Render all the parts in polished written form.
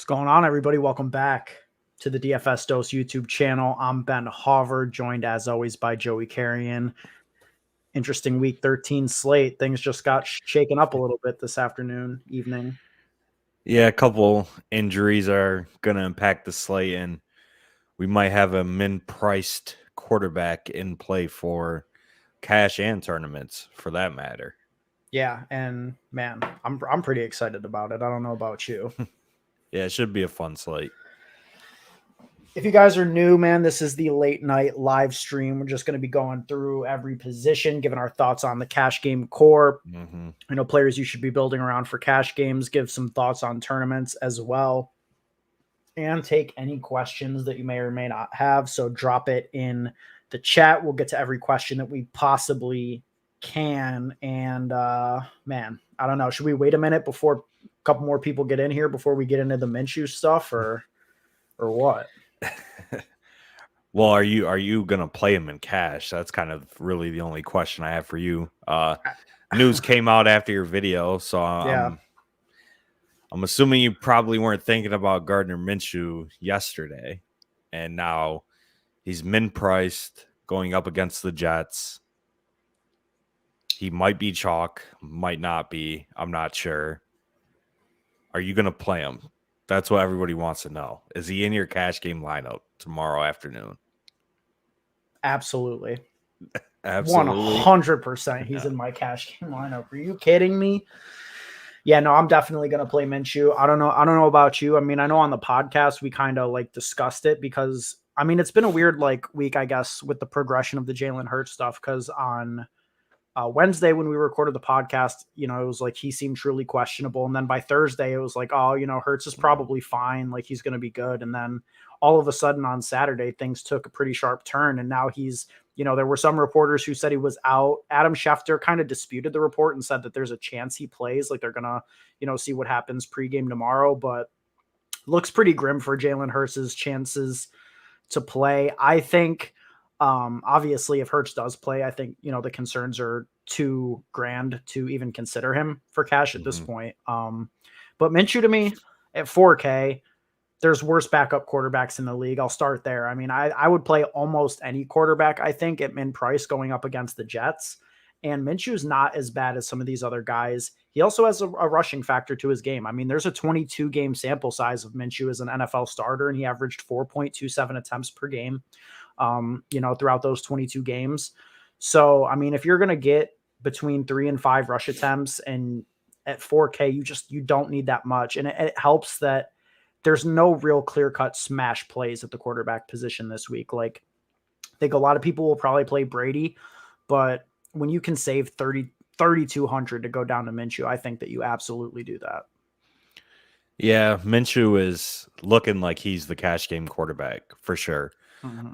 What's going on, everybody? Welcome back to the DFS Dose YouTube channel. I'm Ben Hauver, joined as always by Joey Carrion. Interesting week 13 slate. Things just got shaken up a little bit this evening. Yeah, a couple injuries are going to impact the slate, and we might have a min-priced quarterback in play for cash and tournaments, for that matter. Yeah, and man, I'm pretty excited about it. I don't know about you. Yeah, it should be a fun slate. If you guys are new, man, this is the late night live stream. We're just going to be going through every position, giving our thoughts on the cash game core. Players you should be building around for cash games, give some thoughts on tournaments as well, and take any questions that you may or may not have. So drop it in the chat. We'll get to every question that we possibly can. And man, I don't know. Should we wait a minute before a couple more people get in here before we get into the Minshew stuff, or what? Well, are you gonna play him in cash? That's kind of really the only question I have for you. News came out after your video, so yeah. I'm assuming you probably weren't thinking about Gardner Minshew yesterday, and now he's min-priced going up against the Jets. He might be chalk, might not be. I'm not sure. Are you going to play him? That's what everybody wants to know. Is he in your cash game lineup tomorrow afternoon? Absolutely. Absolutely. 100% he's in my cash game lineup. Are you kidding me? Yeah, no, I'm definitely going to play Minshew. I don't know about you. I mean, I know on the podcast we kind of like discussed it because, I mean, it's been a weird week, I guess, with the progression of the Jalen Hurts stuff because on Wednesday when we recorded the podcast, it was like he seemed truly questionable. And then by Thursday, it was like, oh, Hurts is probably fine. Like he's going to be good. And then all of a sudden on Saturday, things took a pretty sharp turn. And now he's, there were some reporters who said he was out. Adam Schefter kind of disputed the report and said that there's a chance he plays. Like they're going to, see what happens pregame tomorrow. But looks pretty grim for Jalen Hurts' chances to play. I think, obviously if Hurts does play, I think, the concerns are too grand to even consider him for cash at this point. But Minshew to me at 4K, there's worse backup quarterbacks in the league. I'll start there. I mean, I would play almost any quarterback, I think, at min price going up against the Jets. And Minshew's not as bad as some of these other guys. He also has a rushing factor to his game. I mean, there's a 22 game sample size of Minshew as an NFL starter, and he averaged 4.27 attempts per game, throughout those 22 games. So, I mean, if you're going to get between 3 and 5 rush attempts and at 4K, you don't need that much. And it helps that there's no real clear-cut smash plays at the quarterback position this week. Like, I think a lot of people will probably play Brady, but when you can save 3,200 to go down to Minshew, I think that you absolutely do that. Yeah, Minshew is looking like he's the cash game quarterback for sure.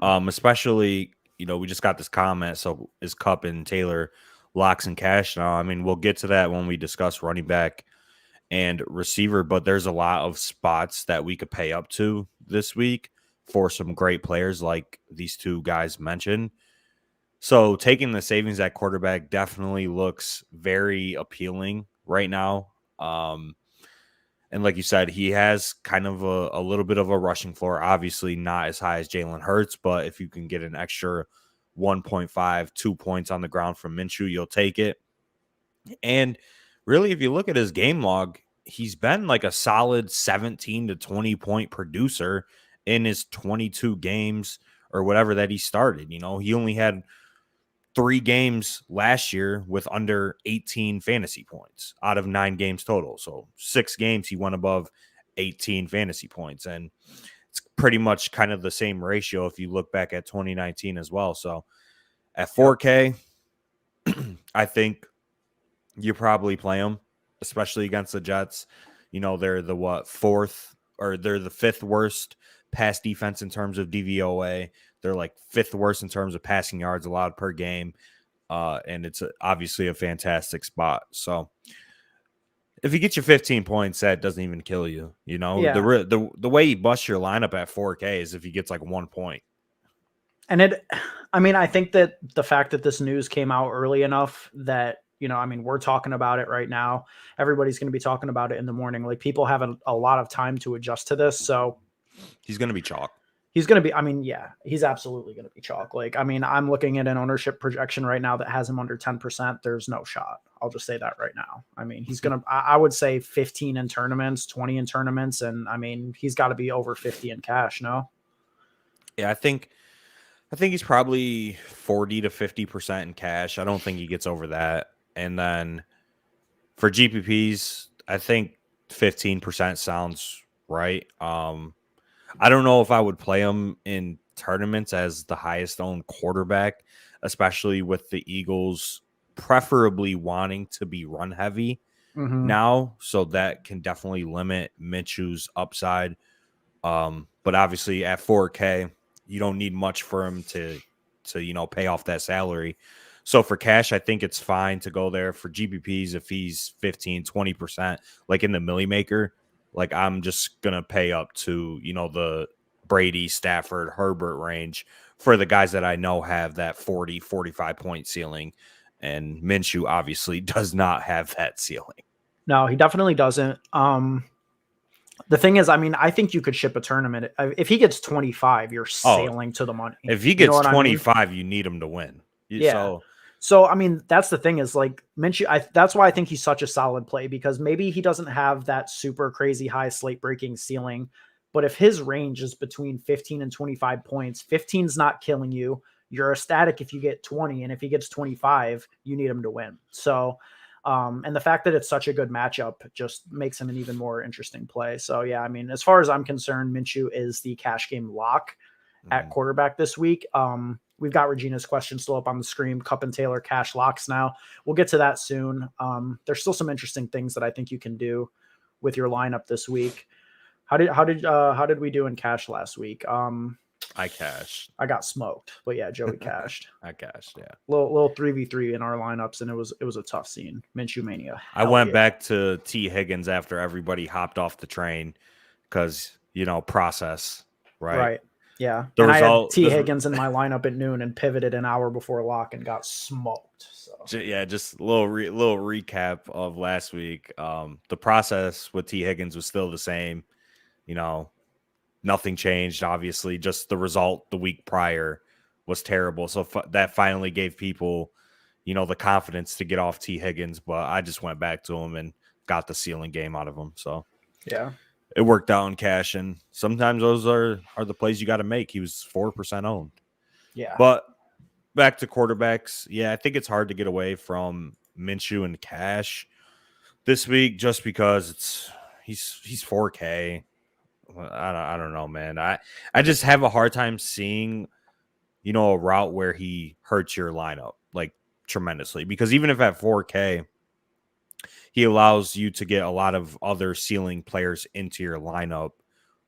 Especially, we just got this comment. So is Kupp and Taylor locks and cash now? I mean, we'll get to that when we discuss running back and receiver, but there's a lot of spots that we could pay up to this week for some great players like these two guys mentioned. So taking the savings at quarterback definitely looks very appealing right now. And like you said, he has kind of a little bit of a rushing floor, obviously not as high as Jalen Hurts, but if you can get an extra 1.5, 2 points on the ground from Minshew, you'll take it. And really, if you look at his game log, he's been like a solid 17 to 20 point producer in his 22 games or whatever that he started. He only had 3 games last year with under 18 fantasy points out of 9 games total. So 6 games he went above 18 fantasy points. And it's pretty much kind of the same ratio if you look back at 2019 as well. So at 4K, I think you probably play him, especially against the Jets. They're the they're the 5th worst pass defense in terms of DVOA. They're like 5th worst in terms of passing yards allowed per game. And it's obviously a fantastic spot. So if you get your 15 points, that doesn't even kill you. Yeah. The way you bust your lineup at 4K is if he gets like 1 point. And I think that the fact that this news came out early enough that, You know, I mean, we're talking about it right now. Everybody's going to be talking about it in the morning. Like people have a lot of time to adjust to this. So he's going to be chalk. He's going to be, I mean, yeah, he's absolutely going to be chalk. Like, I mean, I'm looking at an ownership projection right now that has him under 10%. There's no shot. I'll just say that right now. I mean, he's going to, I would say 15 in tournaments, 20 in tournaments. And I mean, he's got to be over 50 in cash. No. Yeah. I think he's probably 40 to 50% in cash. I don't think he gets over that. And then for GPPs, I think 15% sounds right. I don't know if I would play him in tournaments as the highest owned quarterback, especially with the Eagles preferably wanting to be run heavy now. So that can definitely limit Minshew's upside. But obviously at 4K, you don't need much for him to pay off that salary. So for cash, I think it's fine to go there. For GPPs, if he's 15, 20%, like in the Millie Maker, like I'm just going to pay up to, the Brady, Stafford, Herbert range for the guys that I know have that 40, 45 point ceiling. And Minshew obviously does not have that ceiling. No, he definitely doesn't. The thing is, I mean, I think you could ship a tournament. If he gets 25, you're sailing to the money. If he gets 25, you need him to win. Yeah. So, I mean, that's the thing is like Minshew. That's why I think he's such a solid play, because maybe he doesn't have that super crazy high slate breaking ceiling. But if his range is between 15 and 25 points, 15's not killing you. You're ecstatic if you get 20. And if he gets 25, you need him to win. So, and the fact that it's such a good matchup just makes him an even more interesting play. So, yeah, I mean, as far as I'm concerned, Minshew is the cash game lock at quarterback this week. We've got Regina's question still up on the screen. Cup and Taylor cash locks now. We'll get to that soon. There's still some interesting things that I think you can do with your lineup this week. How did we do in cash last week? I cashed. I got smoked, but yeah, Joey cashed. I cashed, yeah. Little 3v3 in our lineups, and it was a tough scene. Minshew mania. I went back to T. Higgins after everybody hopped off the train because process, right? Right. Yeah. And I had T. Higgins in my lineup at noon and pivoted an hour before lock and got smoked. So yeah, just a little recap of last week. The process with T. Higgins was still the same. Nothing changed. Obviously, just the result the week prior was terrible. So that finally gave people, the confidence to get off T. Higgins. But I just went back to him and got the ceiling game out of him. So yeah. It worked out in cash, and sometimes those are the plays you got to make. He was 4% owned. Yeah. But back to quarterbacks. Yeah, I think it's hard to get away from Minshew and cash this week just because he's 4K. I don't know, man. I just have a hard time seeing, a route where he hurts your lineup like tremendously, because even if at 4K, he allows you to get a lot of other ceiling players into your lineup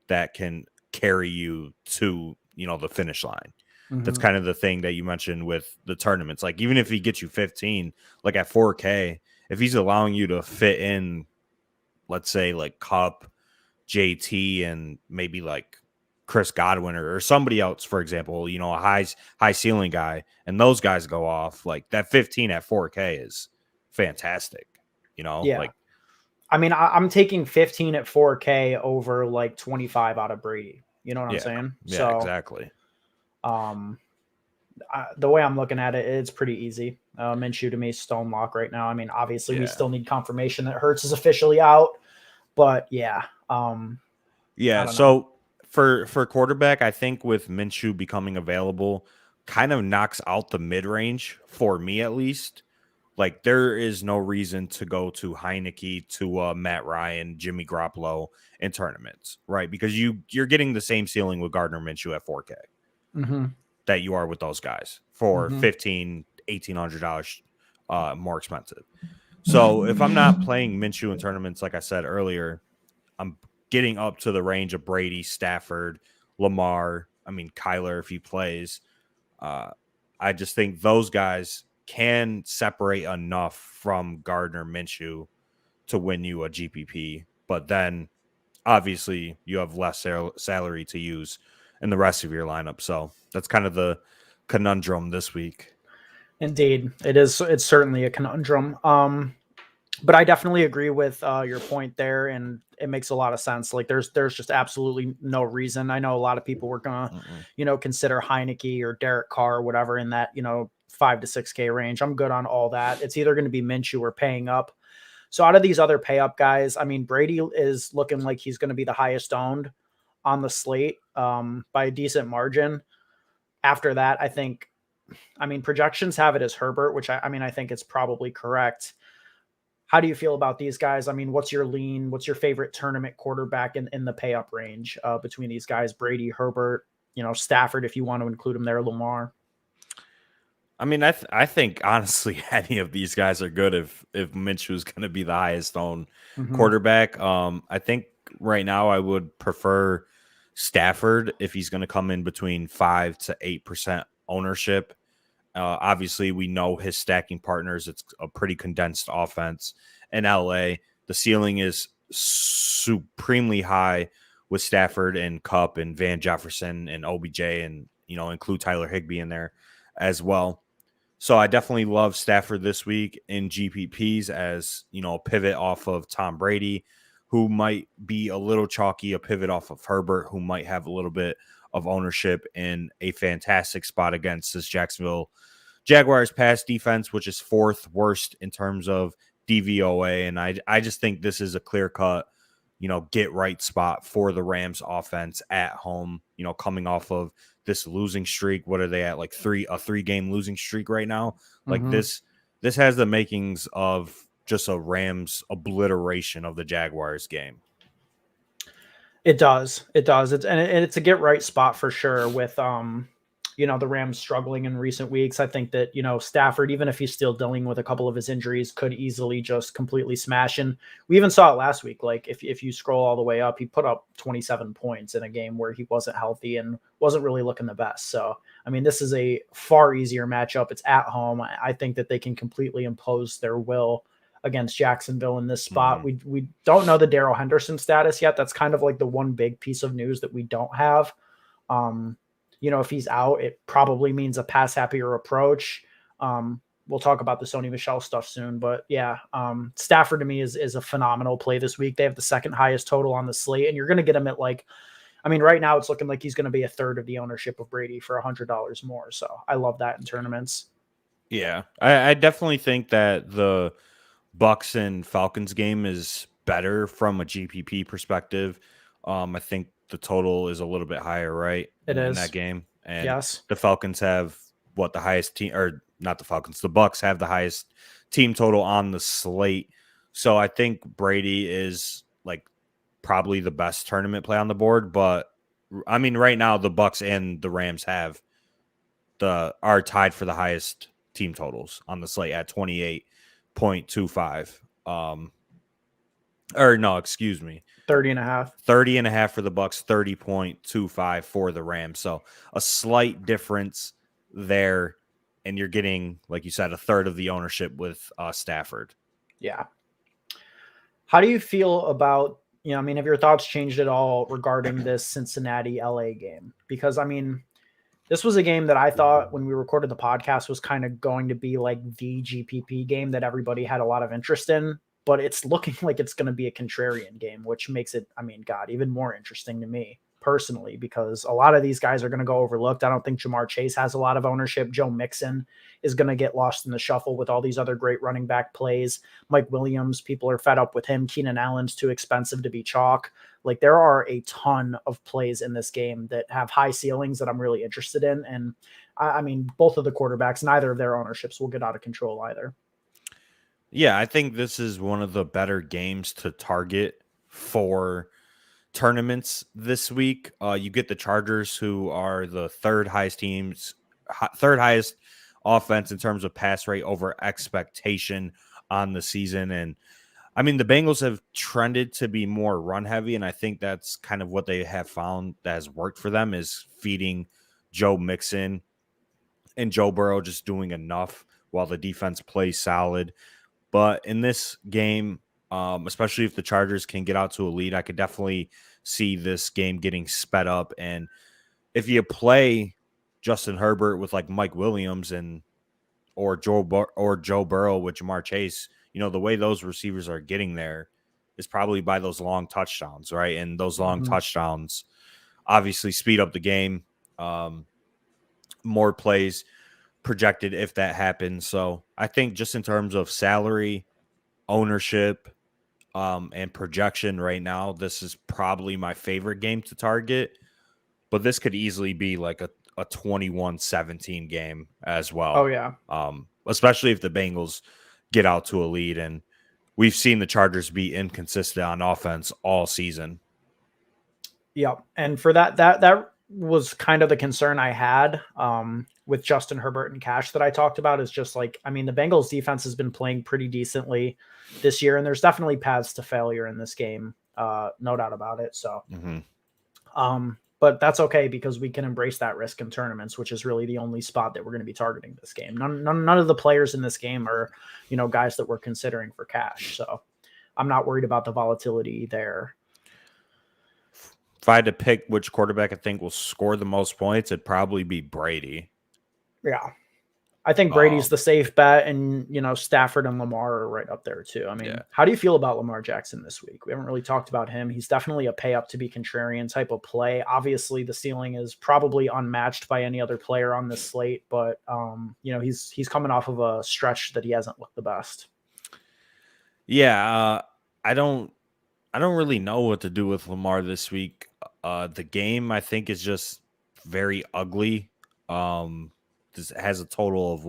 that can carry you to, the finish line. That's kind of the thing that you mentioned with the tournaments. Like, even if he gets you 15, like at 4K, if he's allowing you to fit in, let's say like Cup, JT, and maybe like Chris Godwin or somebody else, for example, a high ceiling guy, and those guys go off, like that 15 at 4K is fantastic. Yeah. Like, I mean, I'm taking 15 at 4K over like 25 out of Brady. You know what I'm saying? Yeah, so, exactly. The way I'm looking at it, it's pretty easy. Minshew to me, stone lock right now. I mean, obviously we still need confirmation that Hurts is officially out, but yeah. So for quarterback, I think with Minshew becoming available, kind of knocks out the mid range for me at least. Like, there is no reason to go to Heineke, to Matt Ryan, Jimmy Garoppolo in tournaments, right? Because you're getting the same ceiling with Gardner Minshew at 4K that you are with those guys for $1,500, $1,800 more expensive. So if I'm not playing Minshew in tournaments, like I said earlier, I'm getting up to the range of Brady, Stafford, Lamar. I mean, Kyler if he plays. I just think those guys can separate enough from Gardner Minshew to win you a GPP, but then obviously you have less salary to use in the rest of your lineup. So that's kind of the conundrum this week. Indeed, it is. It's certainly a conundrum. But I definitely agree with your point there, and it makes a lot of sense. Like, there's just absolutely no reason. I know a lot of people were gonna, consider Heineke or Derek Carr or whatever in that, 5 to 6K range. I'm good on all that. It's either going to be Minshew or paying up. So out of these other pay up guys, I mean, Brady is looking like he's going to be the highest owned on the slate by a decent margin. After that, I mean, projections have it as Herbert, which I think it's probably correct. How do you feel about these guys? I mean, what's your lean? What's your favorite tournament quarterback in the pay up range between these guys? Brady, Herbert, Stafford, if you want to include him there, Lamar. I mean, I think honestly, any of these guys are good if Minshew is going to be the highest owned quarterback. I think right now I would prefer Stafford if he's going to come in between 5 to 8% ownership. Obviously, we know his stacking partners. It's a pretty condensed offense in LA. The ceiling is supremely high with Stafford and Kupp and Van Jefferson and OBJ and, include Tyler Higbee in there as well. So I definitely love Stafford this week in GPPs as, a pivot off of Tom Brady, who might be a little chalky, a pivot off of Herbert, who might have a little bit of ownership in a fantastic spot against this Jacksonville Jaguars pass defense, which is 4th worst in terms of DVOA. And I just think this is a clear-cut, get right spot for the Rams offense at home, coming off of this losing streak. What are they at? Like a 3-game losing streak right now. Like this has the makings of just a Rams obliteration of the Jaguars game. It does. It's a get right spot for sure with, the Rams struggling in recent weeks. I think that, Stafford, even if he's still dealing with a couple of his injuries, could easily just completely smash. And we even saw it last week. Like if you scroll all the way up, he put up 27 points in a game where he wasn't healthy and wasn't really looking the best. So, I mean, this is a far easier matchup. It's at home. I think that they can completely impose their will against Jacksonville in this spot. We don't know the Darrell Henderson status yet. That's kind of like the one big piece of news that we don't have. If he's out, it probably means a pass happier approach. We'll talk about the Sony Michel stuff soon, but yeah, Stafford to me is a phenomenal play this week. They have the 2nd highest total on the slate, and you're going to get him at right now it's looking like he's going to be a third of the ownership of Brady for $100 more. So I love that in tournaments. Yeah, I definitely think that the Bucks and Falcons game is better from a GPP perspective. I think the total is a little bit higher, right? It is in that game. And yes, the Falcons have the highest team, or not the Falcons, the Bucks have the highest team total on the slate. So I think Brady is like probably the best tournament play on the board. But I mean, right now the Bucks and the Rams are tied for the highest team totals on the slate at 28.25. Or no, excuse me. 30.5 for the Bucks, 30.25 for the Rams. So a slight difference there. And you're getting, like you said, a third of the ownership with Stafford. Yeah. How do you feel about, have your thoughts changed at all regarding this Cincinnati LA game? Because this was a game that I thought when we recorded the podcast was kind of going to be like the GPP game that everybody had a lot of interest in. But it's looking like it's going to be a contrarian game, which makes it, even more interesting to me personally, because a lot of these guys are going to go overlooked. I don't think Jamar Chase has a lot of ownership. Joe Mixon is going to get lost in the shuffle with all these other great running back plays. Mike Williams, people are fed up with him. Keenan Allen's too expensive to be chalk. Like, there are a ton of plays in this game that have high ceilings that I'm really interested in. And both of the quarterbacks, neither of their ownerships will get out of control either. Yeah, I think this is one of the better games to target for tournaments this week. You get the Chargers, who are the third highest offense in terms of pass rate over expectation on the season. And the Bengals have trended to be more run heavy. And I think that's kind of what they have found that has worked for them, is feeding Joe Mixon and Joe Burrow just doing enough while the defense plays solid. But in this game, especially if the Chargers can get out to a lead, I could definitely see this game getting sped up. And if you play Justin Herbert with like Mike Williams and or Joe Burrow with Jamar Chase, the way those receivers are getting there is probably by those long touchdowns, right? And those long touchdowns obviously speed up the game. More plays projected if that happens. So I think just in terms of salary, ownership, and projection right now, this is probably my favorite game to target. But this could easily be like a 21-17 game as well. Oh, yeah. Especially if the Bengals get out to a lead. And we've seen the Chargers be inconsistent on offense all season. Yep. And for that was kind of the concern I had with Justin Herbert and Cash that I talked about, is just like, I mean, the Bengals defense has been playing pretty decently this year, and there's definitely paths to failure in this game. No doubt about it. So, but that's okay, because we can embrace that risk in tournaments, which is really the only spot that we're going to be targeting this game. None of the players in this game are, guys that we're considering for cash. So I'm not worried about the volatility there. If I had to pick which quarterback I think will score the most points, it'd probably be Brady. Yeah. I think Brady's the safe bet, and, Stafford and Lamar are right up there too. I mean, How do you feel about Lamar Jackson this week? We haven't really talked about him. He's definitely a pay up to be contrarian type of play. Obviously, the ceiling is probably unmatched by any other player on this slate, but he's coming off of a stretch that he hasn't looked the best. Yeah, I don't really know what to do with Lamar this week. The game, I think, is just very ugly. This has a total of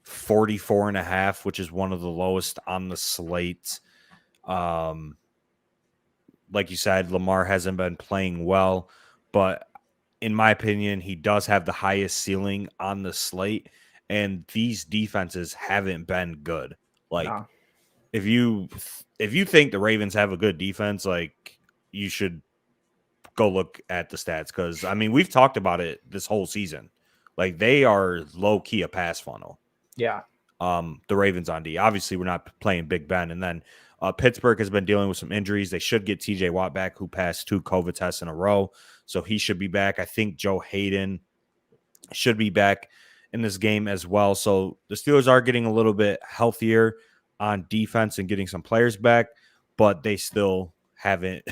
44.5, which is one of the lowest on the slate. Like you said, Lamar hasn't been playing well, but in my opinion, he does have the highest ceiling on the slate, and these defenses haven't been good. If you think the Ravens have a good defense, you should go look at the stats, because I mean, we've talked about it this whole season. They are low key a pass funnel. Yeah. The Ravens on D. Obviously, we're not playing Big Ben. And then Pittsburgh has been dealing with some injuries. They should get TJ Watt back, who passed 2 COVID tests in a row. So he should be back. I think Joe Hayden should be back in this game as well. So the Steelers are getting a little bit healthier on defense and getting some players back, but they still haven't,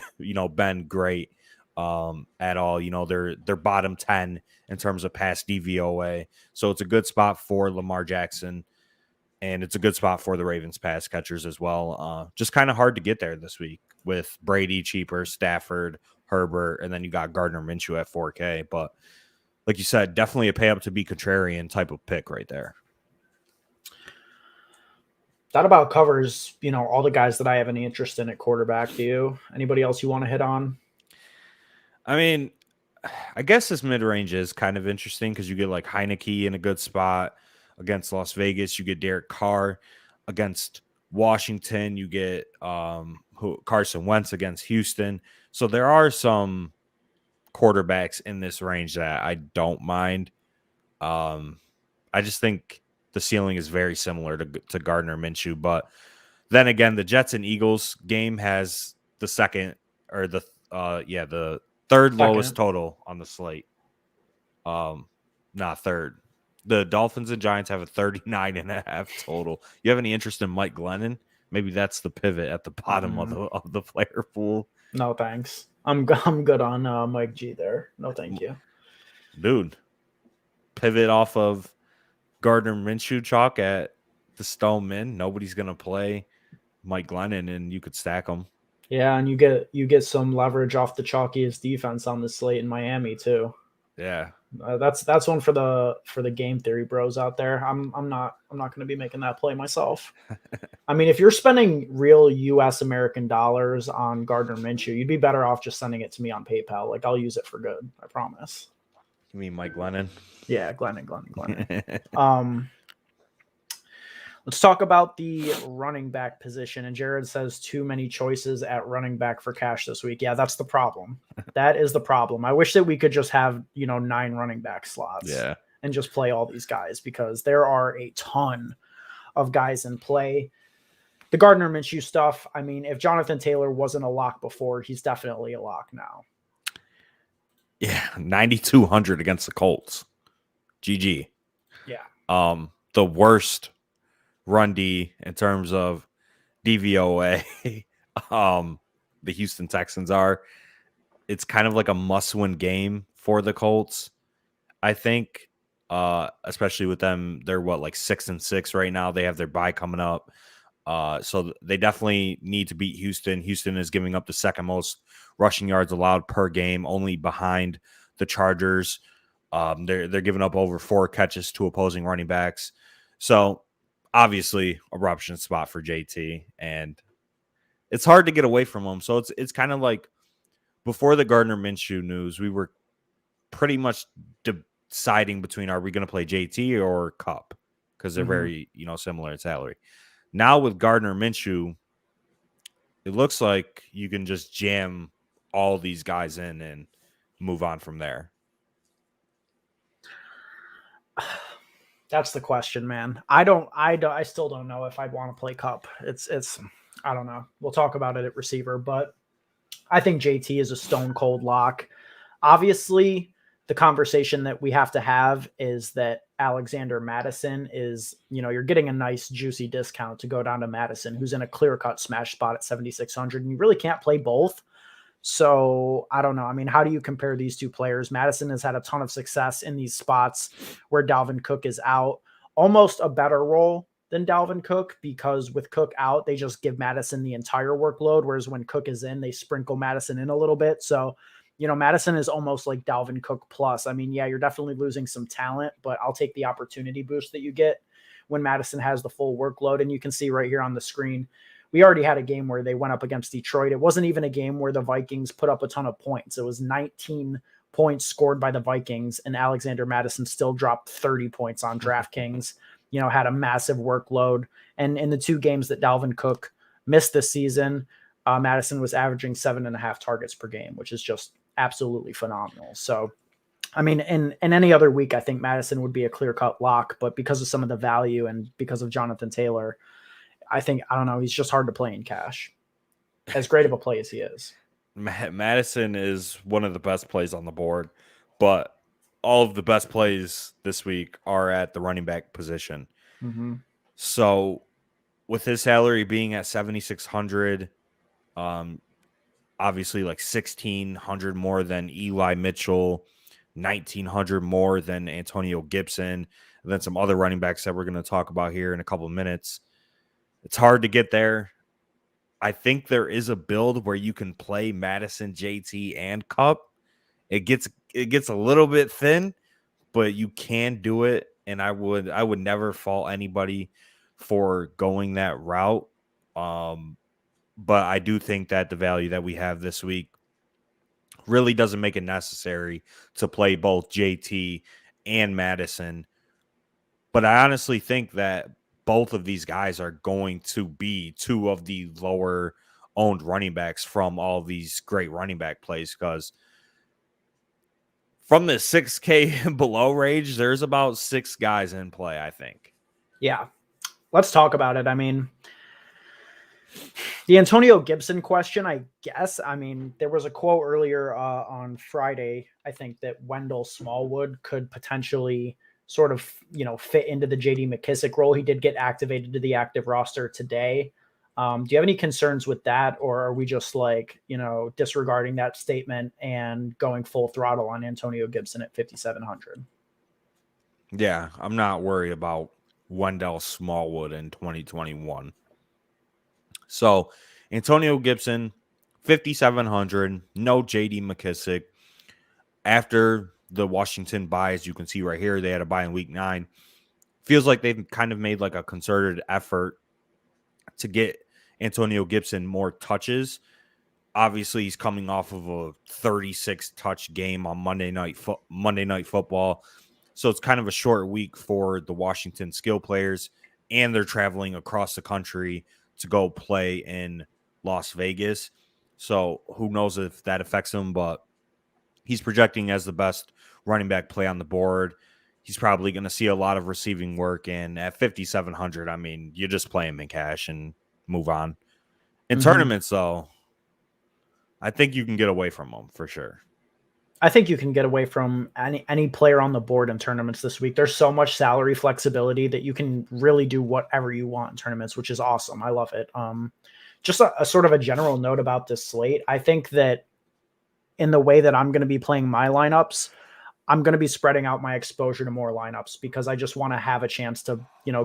been great at all. They're bottom 10 in terms of pass DVOA. So it's a good spot for Lamar Jackson, and it's a good spot for the Ravens pass catchers as well. Just kind of hard to get there this week with Brady cheaper, Stafford, Herbert, and then you got Gardner Minshew at 4K. But like you said, definitely a pay up to be contrarian type of pick right there. That about covers, all the guys that I have any interest in at quarterback. Do you? Anybody else you want to hit on? I mean, I guess this mid-range is kind of interesting, because you get Heineke in a good spot against Las Vegas. You get Derek Carr against Washington. You get Carson Wentz against Houston. So there are some quarterbacks in this range that I don't mind. I just think the ceiling is very similar to Gardner Minshew. But then again, the Jets and Eagles game has the third lowest total on the slate. Not third. The Dolphins and Giants have a 39.5 total. You have any interest in Mike Glennon? Maybe that's the pivot at the bottom of the player pool. No, thanks. I'm good on Mike G there. No, thank you. Dude, pivot off of Gardner Minshew chalk at the Stone Min. Nobody's going to play Mike Glennon, and you could stack them. Yeah, and you get some leverage off the chalkiest defense on the slate in Miami too. Yeah, that's one for the game theory bros out there. I'm not going to be making that play myself. I mean, if you're spending real U.S. American dollars on Gardner Minshew, you'd be better off just sending it to me on PayPal. I'll use it for good. I promise. You mean Mike Glennon? Yeah, Glennon. Let's talk about the running back position. And Jared says too many choices at running back for cash this week. Yeah, that's the problem. That is the problem. I wish that we could just have, 9 running back slots and just play all these guys, because there are a ton of guys in play. The Gardner Minshew stuff, I mean, if Jonathan Taylor wasn't a lock before, he's definitely a lock now. Yeah, 9,200 against the Colts. GG. Yeah. the worst run D in terms of DVOA. The Houston Texans are. It's kind of like a must-win game for the Colts, I think. Especially with them, they're like 6-6 right now. They have their bye coming up. So they definitely need to beat Houston. Houston is giving up the second most rushing yards allowed per game, only behind the Chargers. They're giving up over 4 catches to opposing running backs. So obviously a eruption spot for JT, and it's hard to get away from him. So it's kind of like before the Gardner Minshew news, we were pretty much deciding between, are we going to play JT or Cup, because they're very similar in salary. Now with Gardner Minshew, it looks like you can just jam all these guys in and move on from there. That's the question, man. I still don't know if I'd want to play Cup. It's I don't know. We'll talk about it at receiver, but I think JT is a stone cold lock. Obviously, the conversation that we have to have is that Alexander Mattison is, you're getting a nice juicy discount to go down to Mattison, who's in a clear-cut smash spot at 7,600, and you really can't play both. So I don't know. I mean, how do you compare these two players? Mattison has had a ton of success in these spots where Dalvin Cook is out, almost a better role than Dalvin Cook, because with Cook out, they just give Mattison the entire workload, whereas when Cook is in, they sprinkle Mattison in a little bit. So, Mattison is almost like Dalvin Cook plus. I mean, yeah, you're definitely losing some talent, but I'll take the opportunity boost that you get when Mattison has the full workload. And you can see right here on the screen, we already had a game where they went up against Detroit. It wasn't even a game where the Vikings put up a ton of points. It was 19 points scored by the Vikings, and Alexander Mattison still dropped 30 points on DraftKings, had a massive workload. And in the 2 games that Dalvin Cook missed this season, Mattison was averaging 7.5 targets per game, which is just absolutely phenomenal. So, I mean, in any other week, I think Mattison would be a clear-cut lock, but because of some of the value and because of Jonathan Taylor, I don't know, he's just hard to play in cash, as great of a play as he is. Mattison is one of the best plays on the board, but all of the best plays this week are at the running back position. So with his salary being at 7,600, obviously like 1,600 more than Eli Mitchell, 1,900 more than Antonio Gibson, and then some other running backs that we're going to talk about here in a couple of minutes. It's hard to get there. I think there is a build where you can play Mattison, JT, and Cup. It gets a little bit thin, but you can do it, and I would never fault anybody for going that route. But I do think that the value that we have this week really doesn't make it necessary to play both JT and Mattison. But I honestly think that both of these guys are going to be 2 of the lower owned running backs from all these great running back plays, because from the 6K and below range, there's about 6 guys in play, I think. Yeah. Let's talk about it. I mean, the Antonio Gibson question, I guess. I mean, there was a quote earlier on Friday, I think, that Wendell Smallwood could potentially sort of, fit into the JD McKissic role. He did get activated to the active roster today. Do you have any concerns with that, or are we just disregarding that statement and going full throttle on Antonio Gibson at 5,700? Yeah, I'm not worried about Wendell Smallwood in 2021. So Antonio Gibson, 5,700, no JD McKissic. After the Washington bye, as you can see right here, they had a bye in week 9. Feels like they've kind of made like a concerted effort to get Antonio Gibson more touches. Obviously, he's coming off of a 36 touch game on Monday Night Football. So it's kind of a short week for the Washington skill players, and they're traveling across the country to go play in Las Vegas. So who knows if that affects him, but he's projecting as the best running back play on the board. He's probably going to see a lot of receiving work, and at 5,700, I mean, you just play him in cash and move on. In tournaments, though, I think you can get away from him for sure. I think you can get away from any player on the board in tournaments this week. There's so much salary flexibility that you can really do whatever you want in tournaments, which is awesome. I love it. Just a sort of a general note about this slate. I think that in the way that I'm going to be playing my lineups, I'm going to be spreading out my exposure to more lineups because I just want to have a chance to,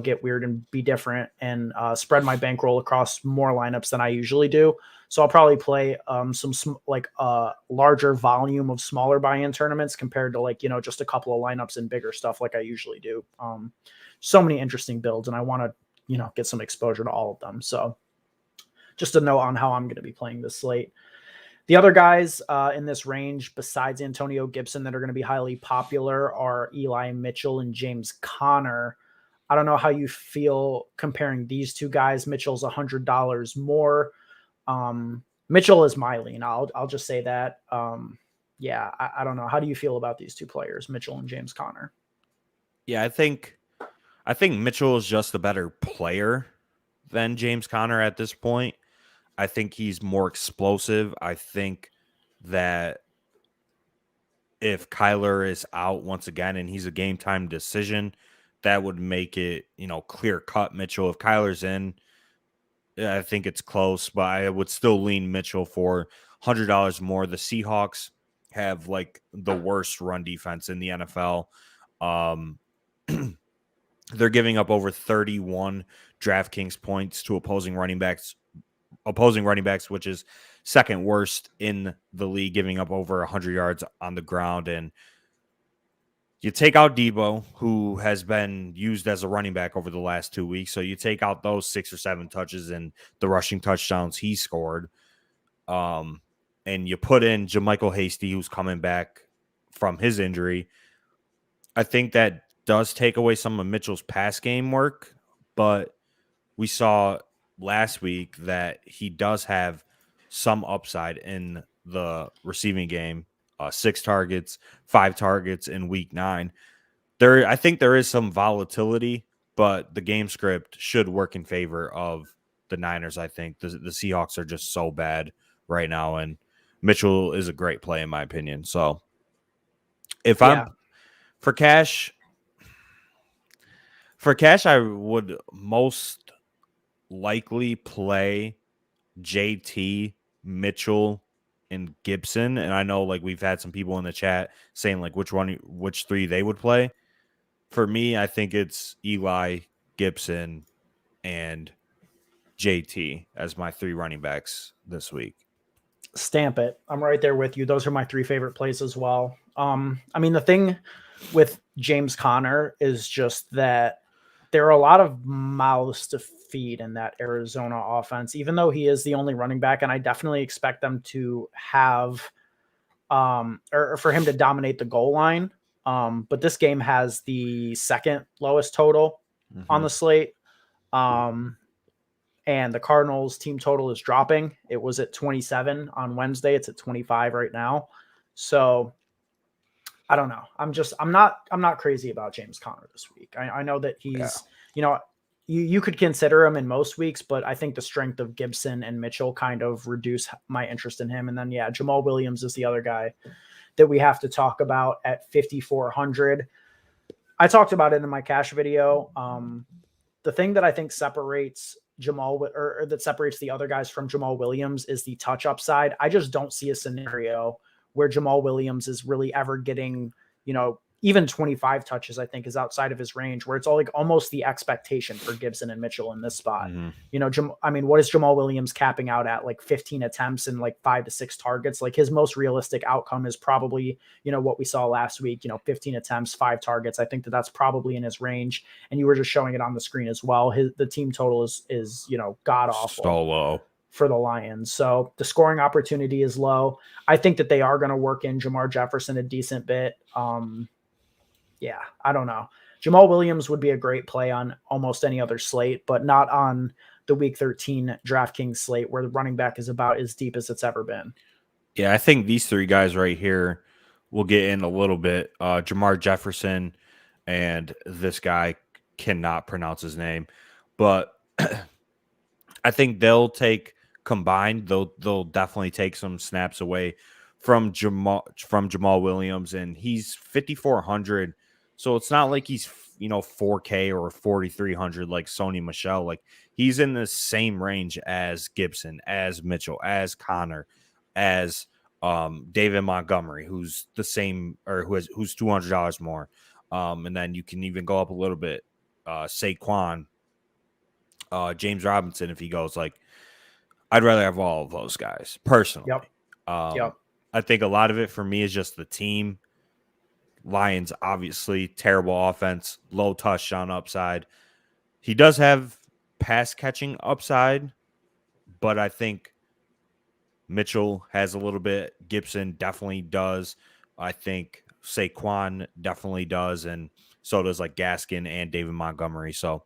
get weird and be different and spread my bankroll across more lineups than I usually do. So I'll probably play larger volume of smaller buy-in tournaments compared to just a couple of lineups and bigger stuff like I usually do. So many interesting builds, and I want to, get some exposure to all of them. So just a note on how I'm going to be playing this slate. The other guys in this range, besides Antonio Gibson, that are going to be highly popular are Eli Mitchell and James Conner. I don't know how you feel comparing these two guys. Mitchell's $100 more. Mitchell is my lean. I'll just say that. I don't know. How do you feel about these two players, Mitchell and James Conner? Yeah, I think Mitchell is just a better player than James Conner at this point. I think he's more explosive. I think that if Kyler is out once again and he's a game time decision, that would make it, clear cut Mitchell. If Kyler's in, I think it's close, but I would still lean Mitchell for $100 more. The Seahawks have the worst run defense in the NFL. They're giving up over 31 DraftKings points to opposing running backs, which is second worst in the league, giving up over 100 yards on the ground. And you take out Debo, who has been used as a running back over the last 2 weeks. So you take out those 6 or 7 touches and the rushing touchdowns he scored. And you put in JaMycal Hasty, who's coming back from his injury. I think that does take away some of Mitchell's pass game work, but we saw last week that he does have some upside in the receiving game. 6 targets, 5 targets in week 9. I think there is some volatility, but the game script should work in favor of the Niners. I think the Seahawks are just so bad right now, and Mitchell is a great play in my opinion. So if I'm for cash, I would most likely play JT, Mitchell, and Gibson. And I know we've had some people in the chat saying which 3 they would play. For me, I think it's Eli, Gibson, and JT as my 3 running backs this week. Stamp it. I'm right there with you. Those are my 3 favorite plays as well. The thing with James Conner is just that there are a lot of mouths to feed in that Arizona offense, even though he is the only running back. And I definitely expect them to have, or for him to dominate the goal line. But this game has the second lowest total on the slate. And the Cardinals team total is dropping. It was at 27 on Wednesday. It's at 25 right now. So I don't know. I'm not crazy about James Conner this week. I know that he's, you could consider him in most weeks, but I think the strength of Gibson and Mitchell kind of reduce my interest in him. And then, Jamaal Williams is the other guy that we have to talk about at 5,400. I talked about it in my cash video. The thing that I think separates that separates the other guys from Jamaal Williams is the touch upside. I just don't see a scenario where Jamaal Williams is really ever getting, even 25 touches, I think, is outside of his range, where it's all almost the expectation for Gibson and Mitchell in this spot. What is Jamaal Williams capping out at? 15 attempts and 5 to 6 targets? His most realistic outcome is probably, what we saw last week, 15 attempts, 5 targets. I think that's probably in his range. And you were just showing it on the screen as well. The team total is god awful. So low for the Lions. So the scoring opportunity is low. I think that they are going to work in Jamar Jefferson a decent bit. I don't know. Jamaal Williams would be a great play on almost any other slate, but not on the week 13 DraftKings slate where the running back is about as deep as it's ever been. Yeah, I think these 3 guys right here will get in a little bit. Jamar Jefferson and this guy cannot pronounce his name, but I think they'll take combined. They'll definitely take some snaps away from Jamal Williams, and he's 5,400. So it's not like he's 4K or 4,300 like Sony Michel. Like he's in the same range as Gibson, as Mitchell, as Connor, as David Montgomery, who's the same or who's $200 more. And then you can even go up a little bit. Saquon, James Robinson, if he goes, like I'd rather have all of those guys personally. Yep. I think a lot of it for me is just the team. Lions, obviously, terrible offense, low touchdown upside. He does have pass catching upside, but I think Mitchell has a little bit. Gibson definitely does. I think Saquon definitely does, and so does like Gaskin and David Montgomery. So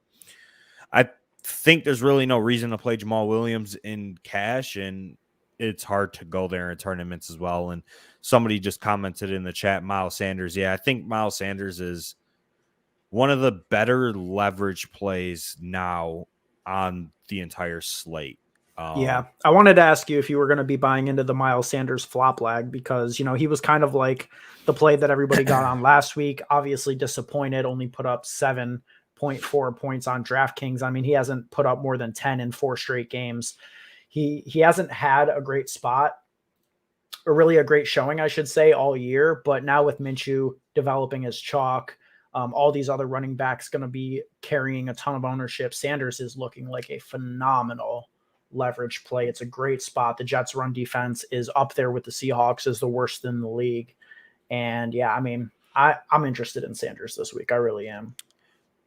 I think there's really no reason to play Jamal Williams in cash, and it's hard to go there in tournaments as well. And somebody just commented in the chat, Miles Sanders. Yeah, I think Miles Sanders is one of the better leverage plays now on the entire slate. Yeah, I wanted to ask you if you were going to be buying into the Miles Sanders flop lag because, he was kind of like the play that everybody got on last week. Obviously disappointed, only put up 7.4 points on DraftKings. I mean, he hasn't put up more than 10 in 4 straight games. He hasn't had a great spot or really a great showing, I should say, all year. But now with Minshew developing his chalk, all these other running backs going to be carrying a ton of ownership. Sanders is looking like a phenomenal leverage play. It's a great spot. The Jets run defense is up there with the Seahawks as the worst in the league. And yeah, I mean, I'm interested in Sanders this week. I really am.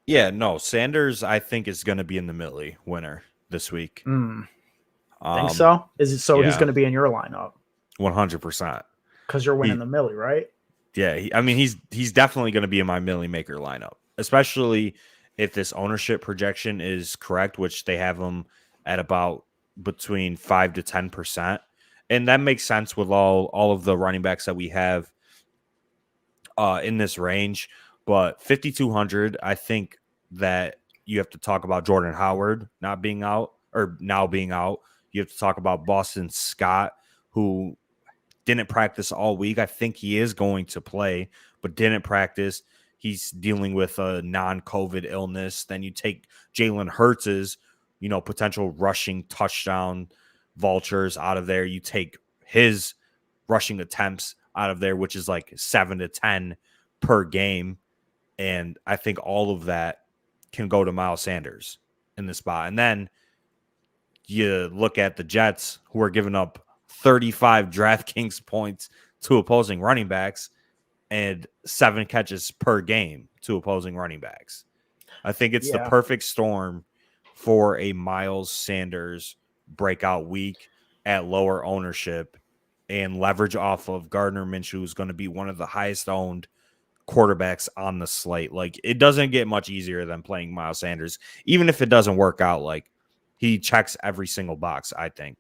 Yeah, no, Sanders, I think, is going to be in the Millie winner this week. Think so? Is it so? Yeah. He's going to be in your lineup 100% because you're winning the Millie, right? Yeah, he's definitely going to be in my Millie Maker lineup, especially if this ownership projection is correct, which they have him at about between 5 to 10%, and that makes sense with all of the running backs that we have in this range. But 5,200, I think that you have to talk about Jordan Howard not being out or now being out. You have to talk about Boston Scott, who didn't practice all week. I think he is going to play, but didn't practice. He's dealing with a non-COVID illness. Then you take Jalen Hurts's, potential rushing touchdown vultures out of there. You take his rushing attempts out of there, which is like 7 to 10 per game. And I think all of that can go to Miles Sanders in this spot. And then you look at the Jets, who are giving up 35 DraftKings points to opposing running backs and 7 catches per game to opposing running backs. I think it's the perfect storm for a Miles Sanders breakout week at lower ownership and leverage off of Gardner Minshew, who's going to be one of the highest owned quarterbacks on the slate. Like, it doesn't get much easier than playing Miles Sanders. Even if it doesn't work out, like, he checks every single box, I think.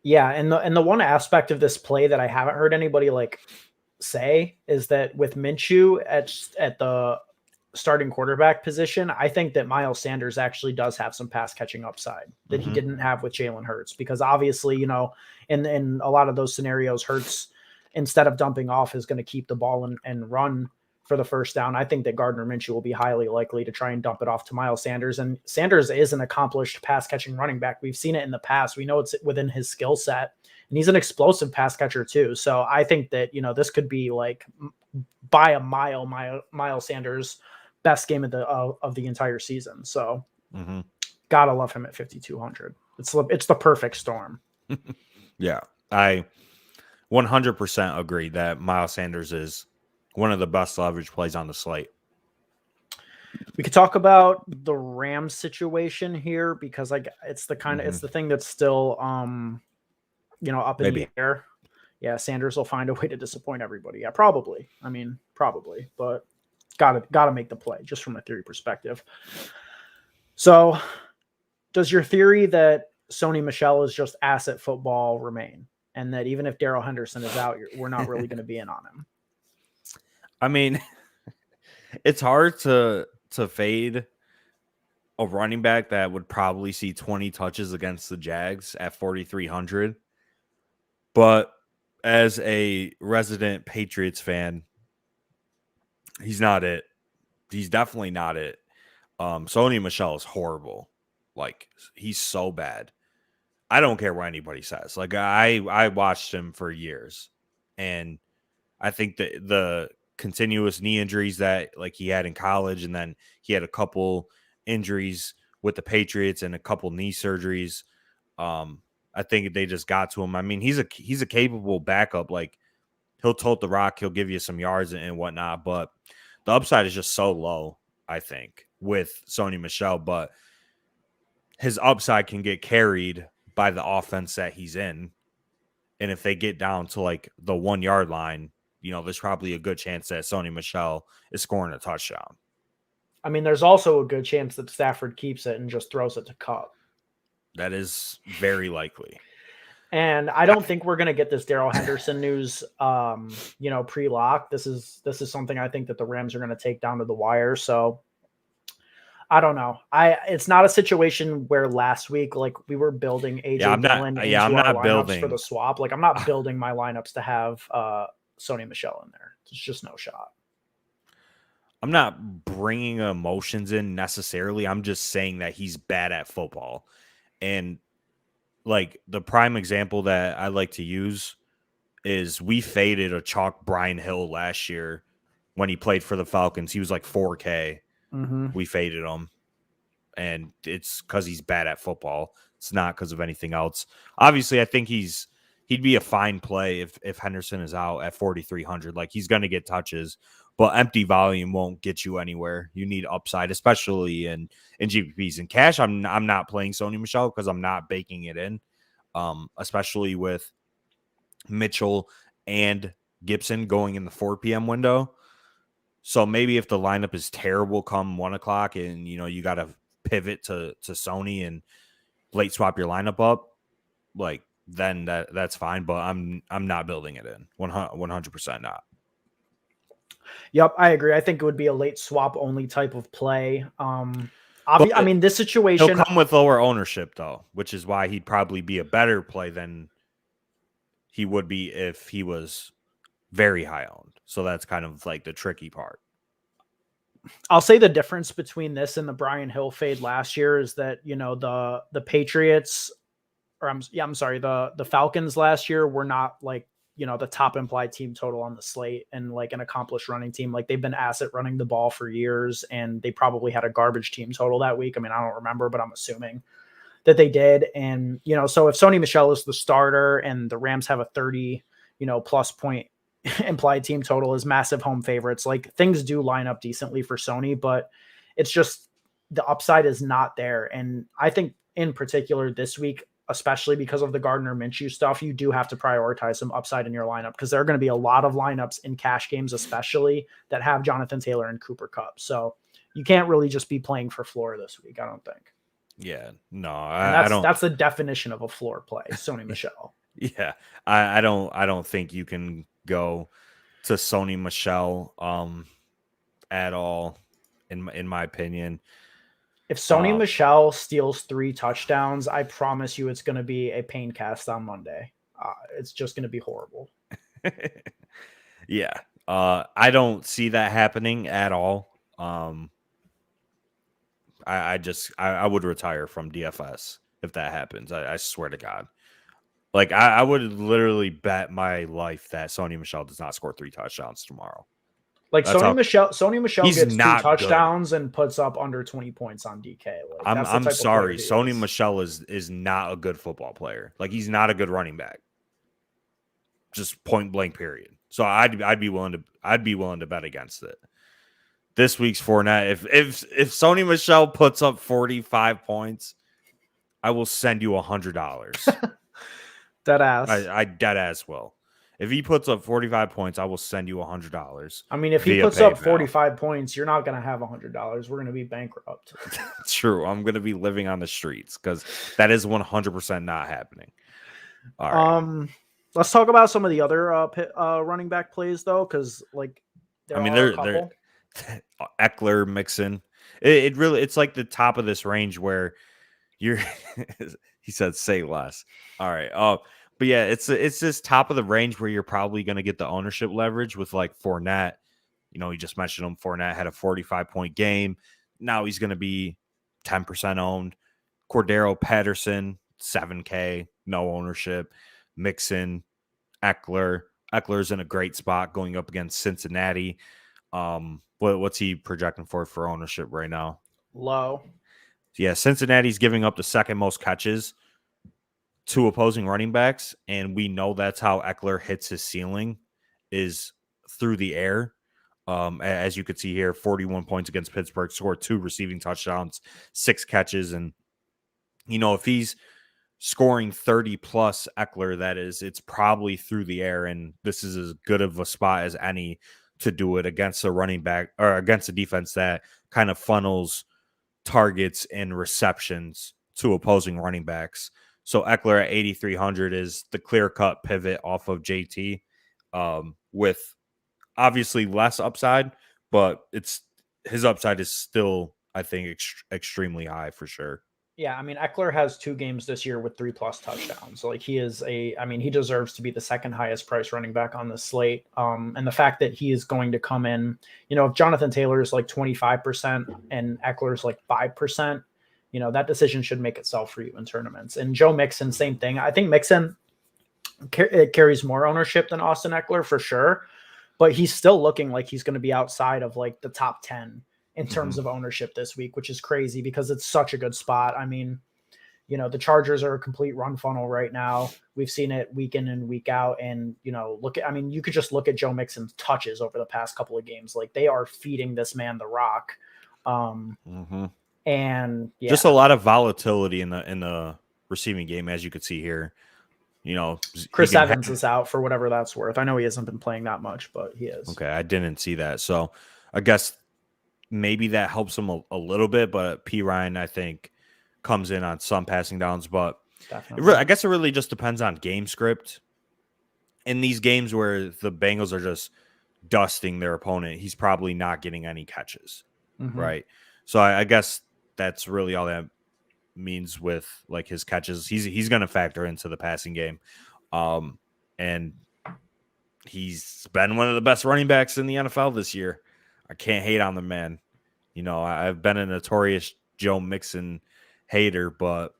Yeah, and the one aspect of this play that I haven't heard anybody say is that with Minshew at the starting quarterback position, I think that Miles Sanders actually does have some pass catching upside that he didn't have with Jalen Hurts, because obviously, in a lot of those scenarios, Hurts, instead of dumping off, is going to keep the ball and run for the first down. I think that Gardner Minshew will be highly likely to try and dump it off to Miles Sanders. And Sanders is an accomplished pass catching running back. We've seen it in the past. We know it's within his skill set, and he's an explosive pass catcher too. So I think that, this could be like by a mile, Miles Sanders' best game of the entire season. So gotta love him at 5,200. It's the perfect storm. Yeah, I 100% agree that Miles Sanders is one of the best leverage plays on the slate. We could talk about the Rams situation here, because it's the kind of it's the thing that's still up in the air. Yeah, Sanders will find a way to disappoint everybody. Yeah, probably. I mean, probably, but gotta make the play just from a theory perspective. So, does your theory that Sony Michel is just asset football remain, and that even if Darrell Henderson is out, we're not really going to be in on him? I mean, it's hard to fade a running back that would probably see 20 touches against the Jags at 4,300. But as a resident Patriots fan, he's not it. He's definitely not it. Sony Michel is horrible. Like, he's so bad. I don't care what anybody says. Like, I watched him for years, and I think that the continuous knee injuries that like he had in college, and then he had a couple injuries with the Patriots and a couple knee surgeries. I think they just got to him. I mean, he's a capable backup. Like, he'll tote the rock, he'll give you some yards and whatnot, but the upside is just so low, I think, with Sony Michel. But his upside can get carried by the offense that he's in. And if they get down to like the 1 yard line, you know, there's probably a good chance that Sony Michel is scoring a touchdown. I mean, there's also a good chance that Stafford keeps it and just throws it to Cup. That is very likely. And I don't think we're going to get this Darrell Henderson news, pre-lock. This is something I think that the Rams are going to take down to the wire. So I don't know. It's not a situation where last week, like, we were building AJ Dillon into our lineups for the swap. Like, I'm not building my lineups to have Sony Michel in there. There's just no shot. I'm not bringing emotions in necessarily. I'm just saying that he's bad at football. And like the prime example that I like to use is we faded a chalk Brian Hill last year when he played for the Falcons. He was like 4K. Mm-hmm. We faded him. And it's because he's bad at football. It's not because of anything else. Obviously, I think he'd be a fine play if Henderson is out at 4,300. Like, he's going to get touches, but empty volume won't get you anywhere. You need upside, especially in GPPs. In cash, I'm not playing Sony Michel because I'm not baking it in, especially with Mitchell and Gibson going in the 4 p.m. window. So maybe if the lineup is terrible come 1 o'clock and, you know, you got to pivot to Sony and late swap your lineup up, like, then that's fine. But I'm not building it in 100% not. Yep, I agree. I think it would be a late swap only type of play. I mean, this situation, he'll come with lower ownership though, which is why he'd probably be a better play than he would be if he was very high owned. So that's kind of like the tricky part. I'll say the difference between this and the Brian Hill fade last year is that, you know, the Patriots, the Falcons last year were not like, you know, the top implied team total on the slate and like an accomplished running team. Like, they've been asset running the ball for years, and they probably had a garbage team total that week. I mean, I don't remember, but I'm assuming that they did. And, you know, so if Sony Michel is the starter and the Rams have a 30, plus point implied team total as massive home favorites, like, things do line up decently for Sony, but it's just the upside is not there. And I think in particular this week, especially because of the Gardner Minshew stuff, you do have to prioritize some upside in your lineup, because there are going to be a lot of lineups in cash games, especially, that have Jonathan Taylor and Cooper Kupp. So you can't really just be playing for floor this week, I don't think. Yeah, no, I don't. That's the definition of a floor play, Sony Michel. Yeah, I don't think you can go to Sony Michel at all, in my opinion. If Sony Michel steals 3 touchdowns, I promise you it's going to be a pain cast on Monday. It's just going to be horrible. Yeah. I don't see that happening at all. I would retire from DFS if that happens. I swear to God. Like, I would literally bet my life that Sony Michel does not score 3 touchdowns tomorrow. Like, Sony Michel gets 2 touchdowns and puts up under 20 points on DK. Like, I'm sorry. Sony Michel is not a good football player. Like, he's not a good running back. Just point blank period. So I'd be willing to bet against it. This week's Fournette, if Sony Michel puts up 45 points, I will send you $100. Dead ass. I dead ass will. If he puts up 45 points, I will send you $100. I mean, if he puts up 45 points, you're not going to have $100. We're going to be bankrupt. True. I'm going to be living on the streets, because that is 100% not happening. All right. Let's talk about some of the other running back plays, though, because, like, they're EKELER, MIXON. It's like the top of this range where you're. He said, "Say less." All right. But yeah, it's this top of the range where you're probably going to get the ownership leverage with like Fournette. You know, you just mentioned him. Fournette had a 45-point game. Now he's going to be 10% owned. Cordero Patterson, 7K, no ownership. Mixon, Eckler. Eckler's in a great spot going up against Cincinnati. What's he projecting for ownership right now? Low. Yeah, Cincinnati's giving up the second most catches to opposing running backs, and we know that's how Eckler hits his ceiling, is through the air. As you could see here, 41 points against Pittsburgh, scored 2 receiving touchdowns, 6 catches, and if he's scoring 30 plus Eckler, that is, it's probably through the air, and this is as good of a spot as any to do it against a running back or against a defense that kind of funnels targets and receptions to opposing running backs. So Eckler at 8,300 is the clear-cut pivot off of JT, with obviously less upside, but his upside is still, I think, extremely high for sure. Yeah, I mean, Eckler has 2 games this year with 3+ touchdowns. So, like, he deserves to be the second highest price running back on the slate. And the fact that he is going to come in, if Jonathan Taylor is like 25% and Eckler's like 5%, that decision should make itself for you in tournaments. And Joe Mixon, same thing. I think Mixon carries more ownership than Austin Eckler for sure, but he's still looking like he's going to be outside of like the top 10 in terms of ownership this week, which is crazy because it's such a good spot. I mean, the Chargers are a complete run funnel right now. We've seen it week in and week out. And, you could just look at Joe Mixon's touches over the past couple of games. Like, they are feeding this man the rock. And just a lot of volatility in the receiving game, as you could see here. Chris Evans is out for whatever that's worth. I know he hasn't been playing that much, but he is. Okay, I didn't see that. So I guess maybe that helps him a little bit, but P. Ryan, I think, comes in on some passing downs. But I guess it really just depends on game script. In these games where the Bengals are just dusting their opponent, he's probably not getting any catches, right? So I guess that's really all that means with like his catches. He's going to factor into the passing game, and he's been one of the best running backs in the NFL this year. I can't hate on the man. I've been a notorious Joe Mixon hater, but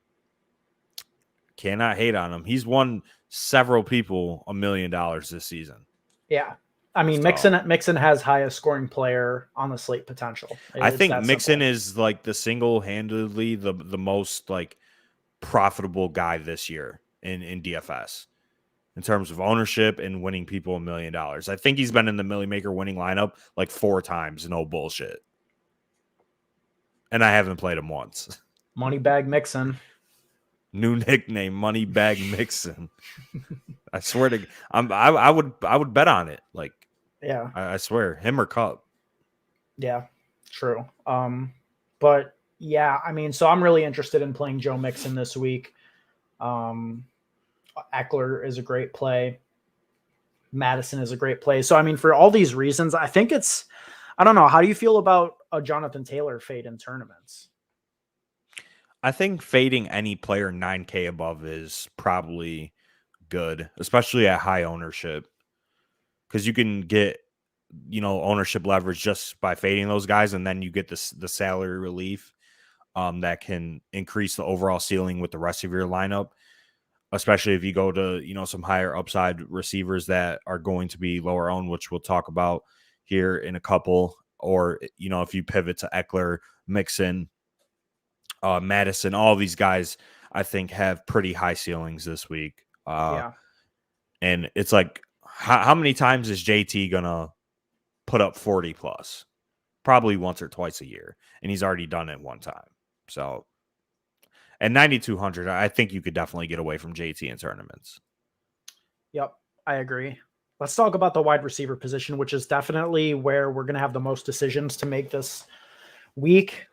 cannot hate on him. He's won several people $1 million this season. Yeah. I mean, Mixon has highest scoring player on the slate potential. I think Mixon is like the single-handedly the most like profitable guy this year in DFS in terms of ownership and winning people $1 million. I think he's been in the Millie Maker winning lineup like 4 times. No bullshit. And I haven't played him once. Moneybag Mixon. New nickname, Moneybag Mixon. I swear to I would bet on it. Like, yeah, I swear, him or Cup. Yeah, true. But yeah, I mean, so I'm really interested in playing Joe Mixon this week. Eckler is a great play. Mattison is a great play. So, I mean, for all these reasons, I think I don't know. How do you feel about a Jonathan Taylor fade in tournaments? I think fading any player 9K above is probably good, especially at high ownership, because you can get, ownership leverage just by fading those guys, and then you get the salary relief that can increase the overall ceiling with the rest of your lineup, especially if you go to, some higher upside receivers that are going to be lower owned, which we'll talk about here in a couple, or, if you pivot to Eckler, Mixon, Mattison, all these guys, I think, have pretty high ceilings this week. Yeah. And it's like, how many times is JT going to put up 40 plus? Probably once or twice a year. And he's already done it one time. So, at 9,200, I think you could definitely get away from JT in tournaments. Yep, I agree. Let's talk about the wide receiver position, which is definitely where we're going to have the most decisions to make this week.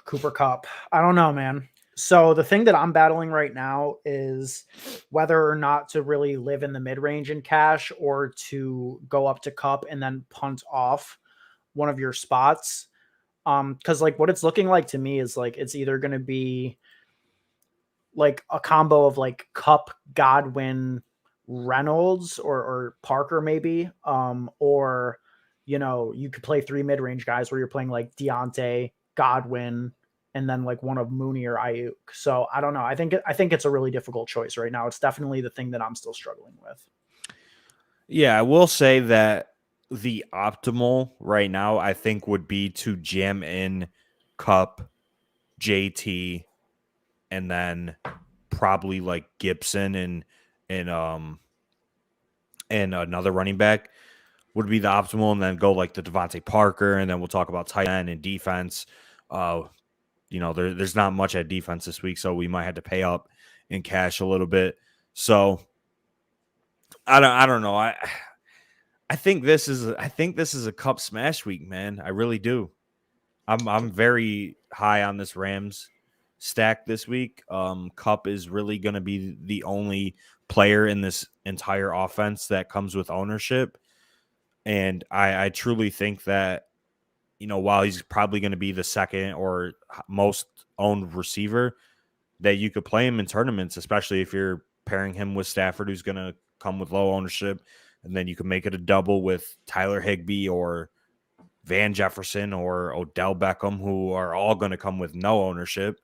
Cooper Kupp. I don't know, man. So the thing that I'm battling right now is whether or not to really live in the mid-range in cash or to go up to Kupp and then punt off one of your spots. Because like what it's looking like to me is like it's either going to be like a combo of like Cup, Godwin, Reynolds, or Parker maybe, or you could play 3 mid-range guys where you're playing like Deontay, Godwin, and then like one of Mooney or Ayuk. So I don't know. I think it's a really difficult choice right now. It's definitely the thing that I'm still struggling with. Yeah, I will say that the optimal right now, I think, would be to jam in Cup, JT, and then probably like Gibson and another running back would be the optimal, and then go like the DeVante Parker, and then we'll talk about tight end and defense. There's not much at defense this week, so we might have to pay up in cash a little bit. So I don't know. I think this is a Cup smash week, man. I really do. I'm very high on this Rams stack this week. Cup is really going to be the only player in this entire offense that comes with ownership. And I truly think that, while he's probably going to be the second or most owned receiver, that you could play him in tournaments, especially if you're pairing him with Stafford, who's going to come with low ownership. And then you can make it a double with Tyler Higbee or Van Jefferson or Odell Beckham, who are all going to come with no ownership.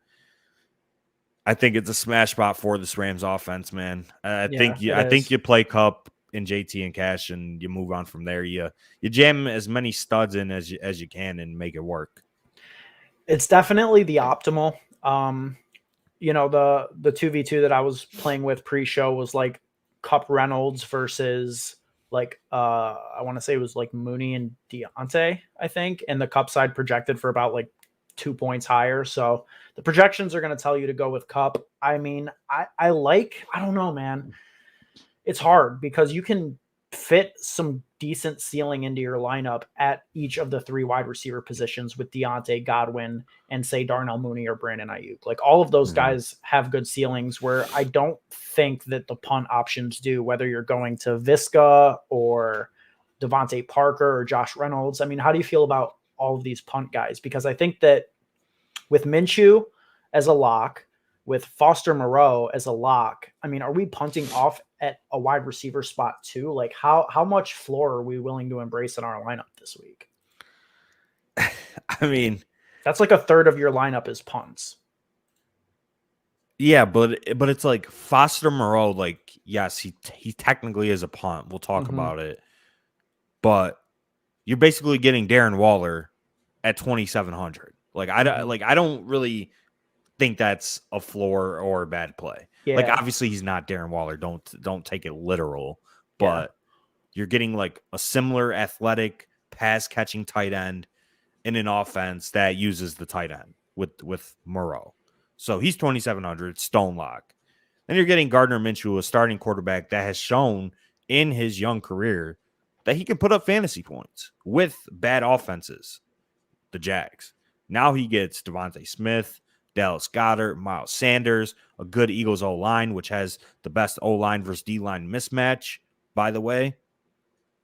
I think it's a smash spot for this Rams offense, man. I think you play Cup in JT and cash, and you move on from there. You jam as many studs in as you can and make it work. It's definitely the optimal. The 2v2 that I was playing with pre-show was like Cup Reynolds versus like I want to say it was like Mooney and Deontay, I think, and the Cup side projected for about like 2 points higher. So the projections are going to tell you to go with Cup. I mean, I don't know, man. It's hard because you can fit some decent ceiling into your lineup at each of the 3 wide receiver positions with Deontay, Godwin, and say Darnell Mooney or Brandon Ayuk. Like all of those guys have good ceilings where I don't think that the punt options do, whether you're going to Visca or DeVante Parker or Josh Reynolds. I mean, how do you feel about all of these punt guys? Because I think that with Minshew as a lock, with Foster Moreau as a lock, I mean, are we punting off at a wide receiver spot too? Like how much floor are we willing to embrace in our lineup this week? I mean, that's like a third of your lineup is punts. Yeah, but it's like Foster Moreau, like, yes, he technically is a punt. We'll talk about it. But you're basically getting Darren Waller at 2,700. Like I don't really think that's a floor or a bad play. Yeah. Like obviously he's not Darren Waller. Don't take it literal, but you're getting like a similar athletic pass catching tight end in an offense that uses the tight end with Moreau. So he's 2,700 stone lock. Then you're getting Gardner Minshew, a starting quarterback that has shown in his young career that he can put up fantasy points with bad offenses, the Jags. Now he gets Devontae Smith, Dallas Goedert, Miles Sanders, a good Eagles O-line, which has the best O-line versus D-line mismatch, by the way.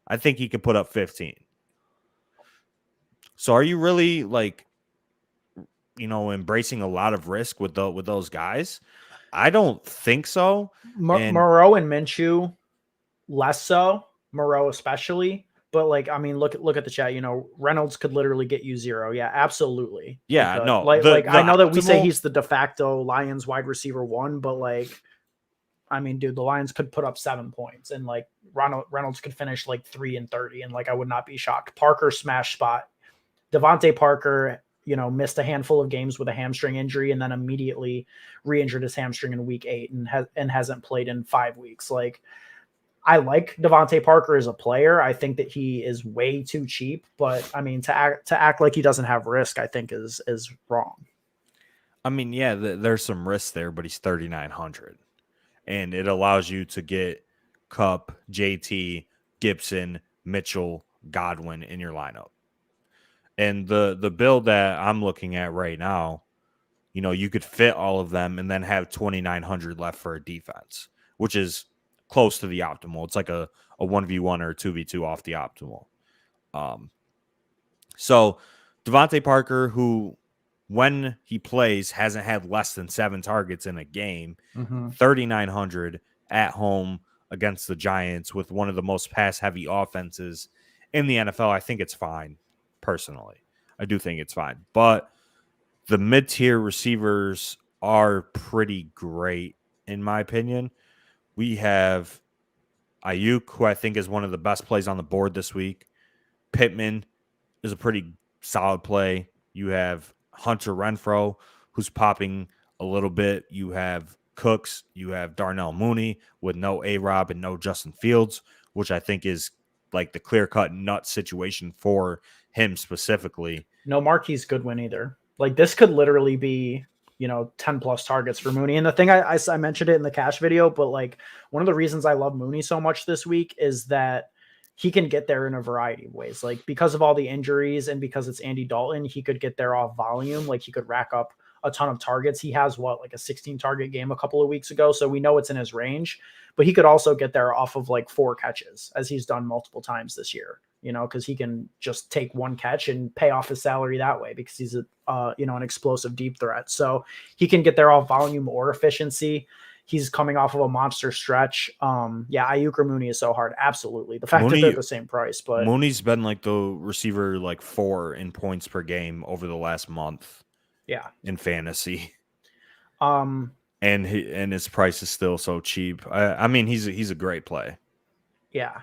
I think he could put up 15. So are you really, like, embracing a lot of risk with those guys? I don't think so. Moreau and Minshew, less so. Moreau especially. But, like, I mean, look at the chat. Reynolds could literally get you 0. Yeah, absolutely. Yeah, no. I know that we say he's the de facto Lions wide receiver 1, but, like, I mean, dude, the Lions could put up 7 points, and, like, Reynolds could finish, like, 3-30, and, like, I would not be shocked. Parker smash spot. DeVante Parker, missed a handful of games with a hamstring injury and then immediately re-injured his hamstring in week 8 and hasn't played in 5 weeks. Like, I like DeVante Parker as a player. I think that he is way too cheap, but I mean, to act like he doesn't have risk, I think is wrong. I mean, yeah, there's some risk there, but he's 3,900, and it allows you to get Kupp, JT, Gibson, Mitchell, Godwin in your lineup. And the build that I'm looking at right now, you could fit all of them and then have 2,900 left for a defense, which is close to the optimal. It's like a 1v1 or a 2v2 off the optimal. So DeVante Parker, who when he plays, hasn't had less than 7 targets in a game. 3,900 at home against the Giants with one of the most pass-heavy offenses in the NFL. I think it's fine, personally. I do think it's fine. But the mid-tier receivers are pretty great, in my opinion. We have Ayuk, who I think is one of the best plays on the board this week. Pittman is a pretty solid play. You have Hunter Renfrow, who's popping a little bit. You have Cooks. You have Darnell Mooney with no A-Rob and no Justin Fields, which I think is like the clear-cut nut situation for him specifically. No Marquise Goodwin either. Like, this could literally be, 10 plus targets for Mooney. And the thing I mentioned it in the cash video, but like one of the reasons I love Mooney so much this week is that he can get there in a variety of ways. Like, because of all the injuries and because it's Andy Dalton, he could get there off volume. Like, he could rack up a ton of targets. He has like a 16 target game a couple of weeks ago. So we know it's in his range, but he could also get there off of like 4 catches, as he's done multiple times this year, because he can just take 1 catch and pay off his salary that way because he's an explosive deep threat. So he can get there off volume or efficiency. He's coming off of a monster stretch. Ayuk or Mooney is so hard. Absolutely. The fact that they're the same price, but Mooney's been like the receiver 4 in points per game over the last month. Yeah. In fantasy. And his price is still so cheap. I mean, he's a great play. Yeah.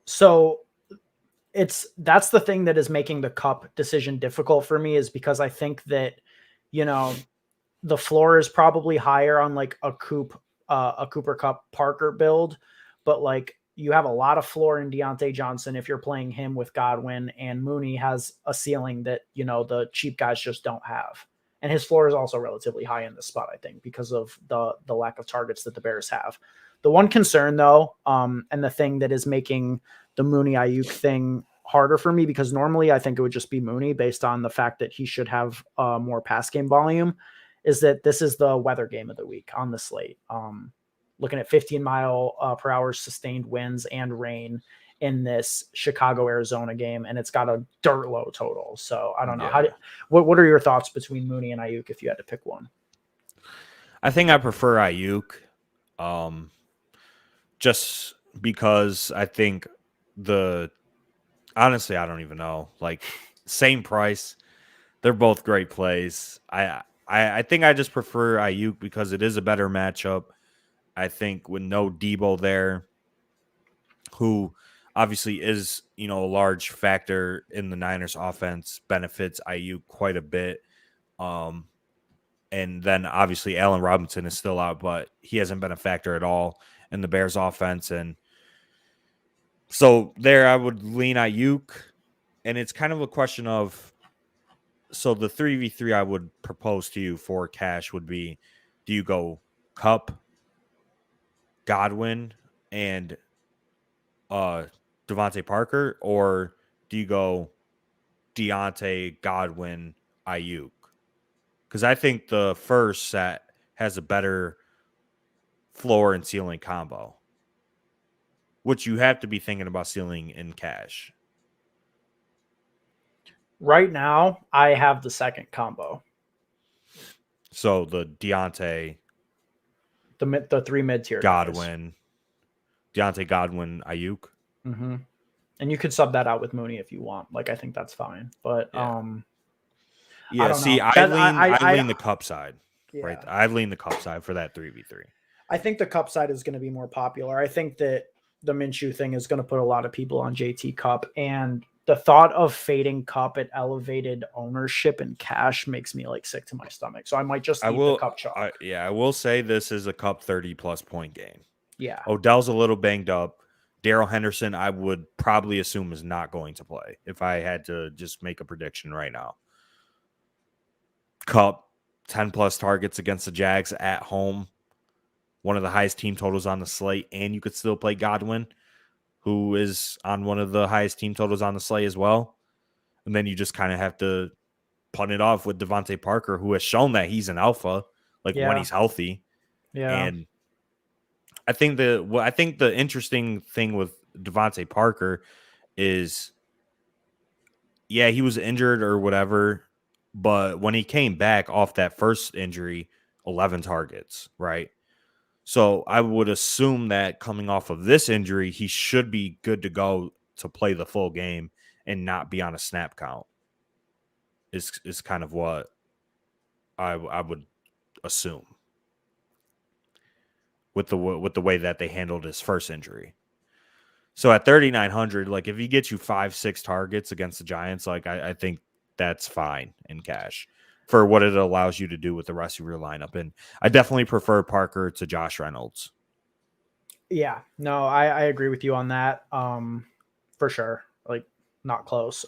So that's the thing that is making the Cup decision difficult for me, is because I think that, the floor is probably higher on like a Cooper Cup Parker build, but like you have a lot of floor in Deontay Johnson if you're playing him with Godwin, and Mooney has a ceiling that, the cheap guys just don't have. And his floor is also relatively high in this spot, I think, because of the lack of targets that the Bears have. The one concern though, and the thing that is making the Mooney Ayuk thing harder for me, because normally I think it would just be Mooney based on the fact that he should have more pass game volume, is that this is the weather game of the week on the slate. Looking at 15 mile per hour sustained winds and rain in this Chicago, Arizona game, and it's got a dirt low total. So I don't know. What are your thoughts between Mooney and Ayuk if you had to pick one? I think I prefer Ayuk, just because I think honestly, I don't even know. Like, same price. They're both great plays. I think I just prefer Ayuk because it is a better matchup. I think with no Debo there, who obviously is, a large factor in the Niners offense, benefits Ayuk quite a bit. And then obviously Allen Robinson is still out, but he hasn't been a factor at all in the Bears offense. And so there I would lean Ayuk, and it's kind of a question of, so the 3v3 I would propose to you for cash would be, do you go Kupp, Godwin, and DeVante Parker, or do you go Deontay, Godwin, Ayuk? Because I think the first set has a better floor and ceiling combo, which you have to be thinking about ceiling in cash. Right now, I have the second combo. So the Deontay, the 3 mid-tier Godwin, guys. Deontay, Godwin, Ayuk. Mm-hmm. And you could sub that out with Mooney if you want. Like, I think that's fine. But I lean the Kupp side. Yeah. Right, I lean the Kupp side for that 3v3. I think the Kupp side is going to be more popular. I think that the Minshew thing is going to put a lot of people on JT Kupp, and the thought of fading Kupp at elevated ownership and cash makes me like sick to my stomach. So I might just eat the Kupp chalk. I will say this is a Kupp 30+ point game. Yeah. Odell's a little banged up. Darrell Henderson, I would probably assume, is not going to play if I had to just make a prediction right now. Kupp, 10+ targets against the Jags at home. One of the highest team totals on the slate, and you could still play Godwin, who is on one of the highest team totals on the slate as well. And then you just kind of have to punt it off with DeVante Parker, who has shown that he's an alpha, when he's healthy. Yeah. And I think the interesting thing with DeVante Parker is, he was injured or whatever, But when he came back off that first injury, 11 targets, right? So I would assume that coming off of this injury, he should be good to go to play the full game and not be on a snap count. Is kind of what I would assume with the way that they handled his first injury. So at 3,900, like if he gets you 5-6 targets against the Giants, like I think that's fine in cash for what it allows you to do with the rest of your lineup. And I definitely prefer Parker to Josh Reynolds. Yeah, no, I agree with you on that. For sure. Like not close.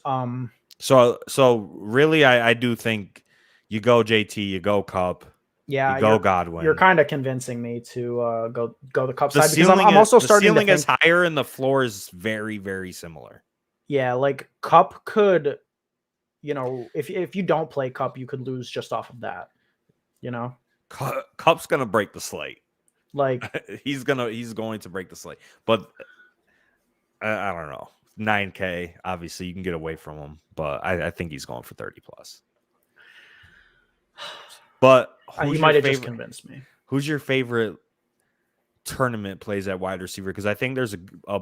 So really I do think you go JT, you go Cup, yeah, you go Godwin. You're kind of convincing me to go the Cup side because I'm also starting to think the ceiling is higher and the floor is very, very similar. Yeah, like Cup could, if you don't play Cup, you could lose just off of that. Cup's gonna break the slate. Like he's going to break the slate, but I don't know. 9K, obviously you can get away from him, but I think he's going for 30 plus. But you might have just convinced me. Who's your favorite tournament plays at wide receiver? Because I think there's a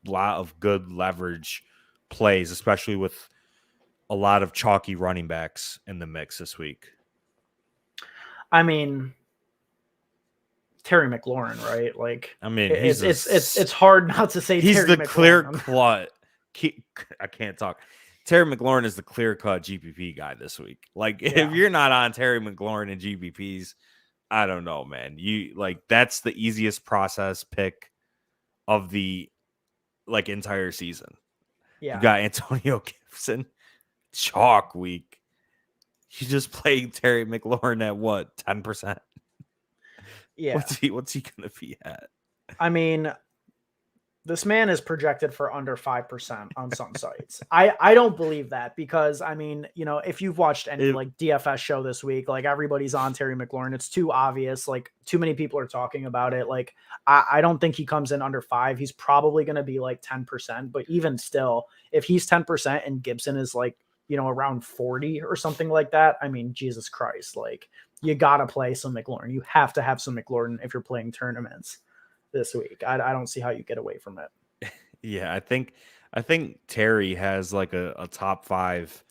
lot of good leverage plays, especially with a lot of chalky running backs in the mix this week. I mean, Terry McLaurin, right? Like, I mean, it's hard not to say he's Terry the McLaurin. Clear cut. I can't talk. Terry McLaurin is the clear cut GPP guy this week. Like, if you're not on Terry McLaurin and GPPs, I don't know, man. That's the easiest process pick of the entire season. Yeah, you got Antonio Gibson, chalk week. You just playing Terry McLaurin at what, 10%? Yeah. What's he gonna be at? I mean, this man is projected for under 5% on some sites. I don't believe that because, I mean, if you've watched any DFS show this week, like everybody's on Terry McLaurin. It's too obvious. Like too many people are talking about it. Like I don't think he comes in under 5. He's probably going to be like 10%, but even still, if he's 10% and Gibson is like, around 40 or something like that, I mean, Jesus Christ, like you got to play some McLaurin. You have to have some McLaurin if you're playing tournaments this week. I don't see how you get away from it. Yeah, I think Terry has like a top 5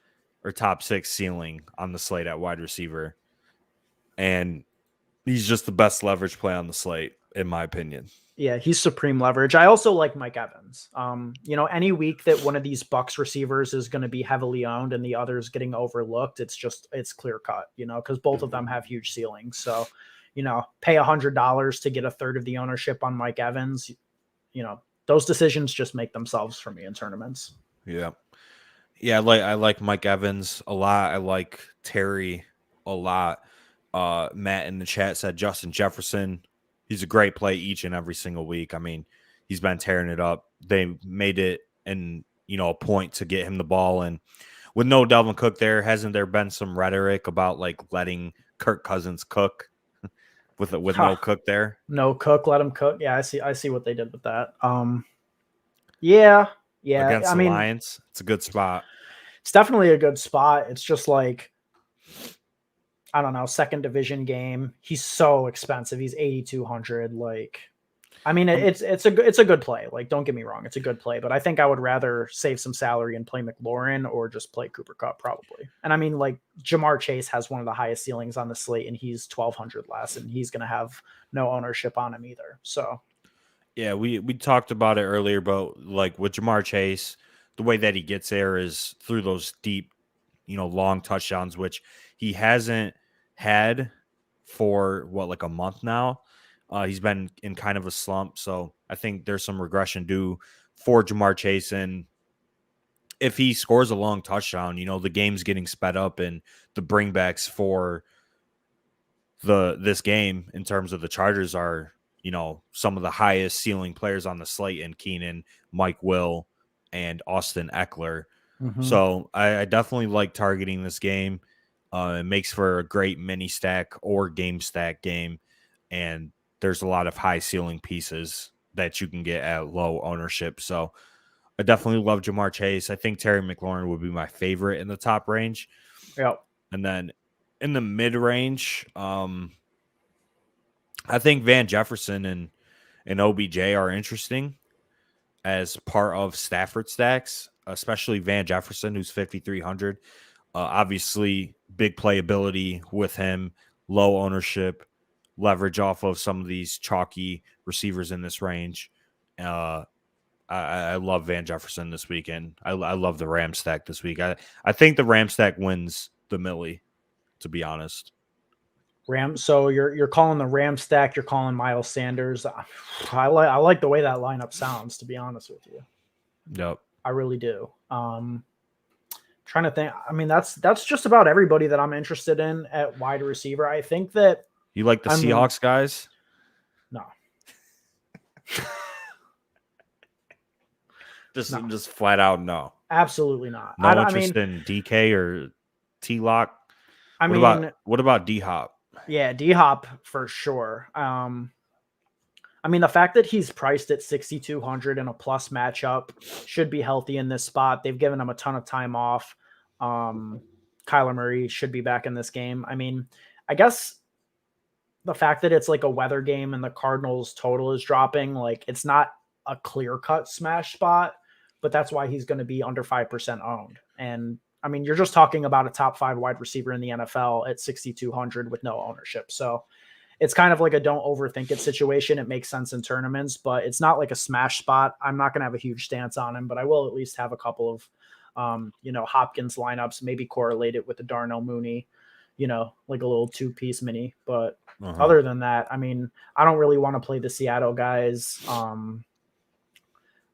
or top 6 ceiling on the slate at wide receiver, and he's just the best leverage play on the slate, in my opinion. Yeah, he's supreme leverage. I also like Mike Evans. Any week that one of these Bucs receivers is going to be heavily owned and the other's getting overlooked, it's clear cut, because both of them have huge ceilings. So, pay $100 to get a third of the ownership on Mike Evans. Those decisions just make themselves for me in tournaments. Yeah. Yeah. I like Mike Evans a lot. I like Terry a lot. Matt in the chat said Justin Jefferson. He's a great play each and every single week. I mean, he's been tearing it up. They made it a point to get him the ball. And with no Dalvin Cook there, hasn't there been some rhetoric about letting Kirk Cousins cook with no Cook there? No Cook, let him cook. Yeah, I see what they did with that. Yeah. Against the Lions, it's a good spot. It's definitely a good spot. It's just like, I don't know, second division game. He's so expensive. He's 8,200. Like, I mean, it's a good play. Like, don't get me wrong, it's a good play. But I think I would rather save some salary and play McLaurin or just play Cooper Kupp probably. And I mean, like Jamar Chase has one of the highest ceilings on the slate, and he's 1,200 less, and he's gonna have no ownership on him either. So, yeah, we talked about it earlier, but like with Jamar Chase, the way that he gets there is through those deep, long touchdowns, which he hasn't had for a month now. He's been in kind of a slump, so I think there's some regression due for Jamar Chase. And if he scores a long touchdown, the game's getting sped up, and the bringbacks for this game in terms of the Chargers are, some of the highest ceiling players on the slate in Keenan, Mike Will, and Austin Ekeler. Mm-hmm. So I definitely like targeting this game. It makes for a great mini stack or game stack game, and there's a lot of high ceiling pieces that you can get at low ownership. So I definitely love Jamar Chase. I think Terry McLaurin would be my favorite in the top range. Yeah. And then in the mid range, I think Van Jefferson and OBJ are interesting as part of Stafford stacks, especially Van Jefferson, who's 5,300. Obviously, big playability with him, low ownership, leverage off of some of these chalky receivers in this range. I love Van Jefferson this weekend. I love the Ram stack this week. I think the Ram stack wins the Millie, to be honest. So you're calling the Ram stack. You're calling Miles Sanders. I like the way that lineup sounds. To be honest with you, Yep, I really do. Trying to think. I mean, that's just about everybody that I'm interested in at wide receiver. I think that you like the Seahawks guys. No. Just flat out no. Absolutely not. No interest in DK or T-Lock. What about D-Hop? Yeah, D-Hop for sure. I mean, the fact that he's priced at 6,200 in a plus matchup should be healthy in this spot. They've given him a ton of time off. Kyler Murray should be back in this game. I mean, I guess the fact that it's like a weather game and the Cardinals total is dropping, like it's not a clear-cut smash spot, but that's why he's going to be under 5% owned. And I mean, you're just talking about a top 5 wide receiver in the NFL at 6,200 with no ownership. So it's kind of like a don't overthink it situation. It makes sense in tournaments, but it's not like a smash spot. I'm not going to have a huge stance on him, but I will at least have a couple of, Hopkins lineups, maybe correlate it with the Darnell Mooney, like a little 2-piece mini. But other than that, I mean, I don't really want to play the Seattle guys.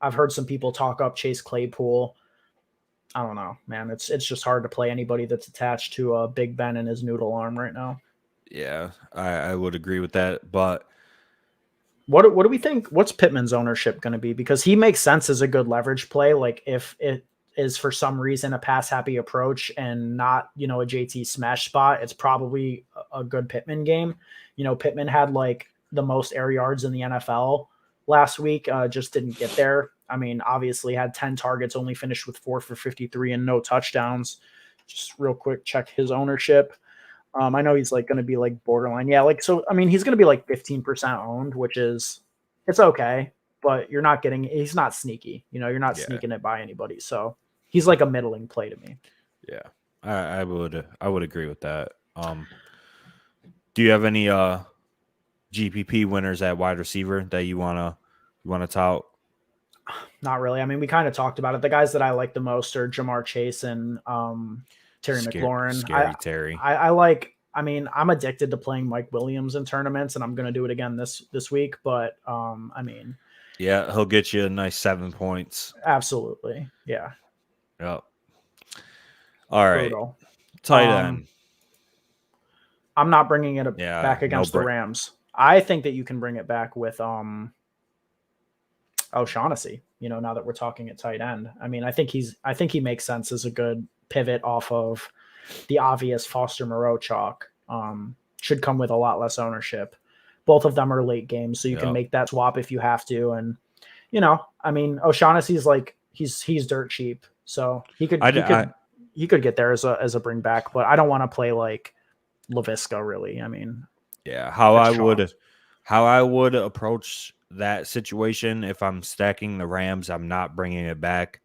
I've heard some people talk up Chase Claypool. I don't know, man. It's just hard to play anybody that's attached to Big Ben and his noodle arm right now. Yeah, I would agree with that. But what do we think? What's Pittman's ownership going to be? Because he makes sense as a good leverage play. Like if it is for some reason a pass happy approach and not, a JT smash spot, it's probably a good Pittman game. Pittman had like the most air yards in the NFL last week, just didn't get there. I mean, obviously had 10 targets, only finished with 4 for 53 and no touchdowns. Just real quick, check his ownership. I know he's like going to be like borderline. Yeah. Like, so, I mean, he's going to be like 15% owned, which is, it's okay, but he's not sneaky, you're not sneaking it by anybody. So he's like a middling play to me. Yeah. I would agree with that. Do you have any, GPP winners at wide receiver that you want to tout? Not really. I mean, we kind of talked about it. The guys that I like the most are Jamar Chase and Terry McLaurin. Scary Terry. I'm addicted to playing Mike Williams in tournaments, and I'm going to do it again this week. But I mean, yeah, he'll get you a nice 7 points. Absolutely, yeah. Yep. All right, brutal. Tight end. I'm not bringing it back against the Rams. I think that you can bring it back with O'Shaughnessy, now that we're talking at tight end. I mean, I think he makes sense as a good pivot off of the obvious Foster Moreau chalk. Should come with a lot less ownership. Both of them are late games, so you can make that swap if you have to. And, I mean, O'Shaughnessy's like, he's dirt cheap. So he could get there as a bring back, but I don't want to play like LaVisca really. I mean, yeah, how I would approach that situation if I'm stacking the Rams, I'm not bringing it back.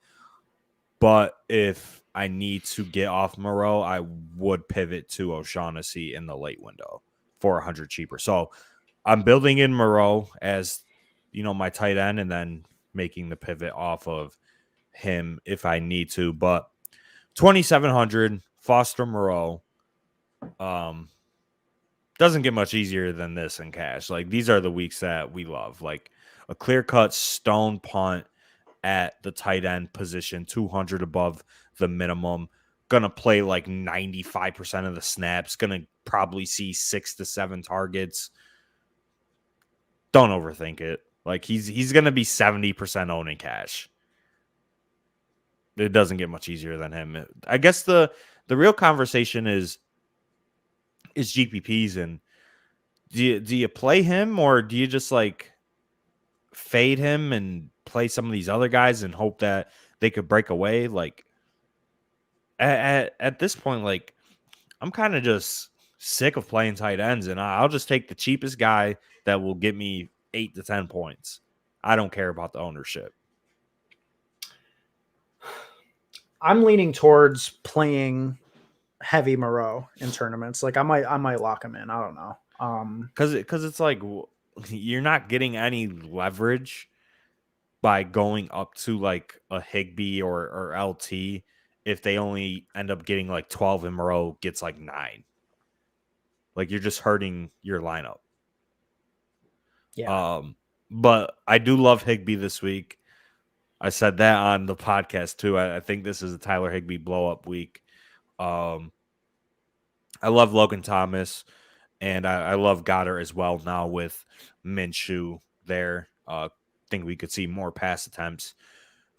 But if I need to get off Moreau, I would pivot to O'Shaughnessy in the late window for 100 cheaper. So I'm building in Moreau as, my tight end and then making the pivot off of him if I need to. But 2,700 Foster Moreau doesn't get much easier than this in cash. Like, these are the weeks that we love. Like a clear-cut stone punt at the tight end position, 200 above the minimum. Gonna play like 95% of the snaps. Gonna probably see 6 to 7 targets. Don't overthink it. Like, he's gonna be 70% owning cash. It doesn't get much easier than him. I guess the real conversation is GPPs, and do you play him, or do you just like fade him and play some of these other guys and hope that they could break away? Like at this point, like I'm kind of just sick of playing tight ends, and I'll just take the cheapest guy that will get me 8 to 10 points. I don't care about the ownership. I'm leaning towards playing heavy Moreau in tournaments. Like I might lock him in. I don't know. Because it's like you're not getting any leverage by going up to like a Higbee or LT if they only end up getting like 12 and Moreau gets like 9. Like you're just hurting your lineup. Yeah. But I do love Higbee this week. I said that on the podcast too. I think this is a Tyler Higbee blow up week. I love Logan Thomas, and I love Goddard as well now with Minshew there. Think we could see more pass attempts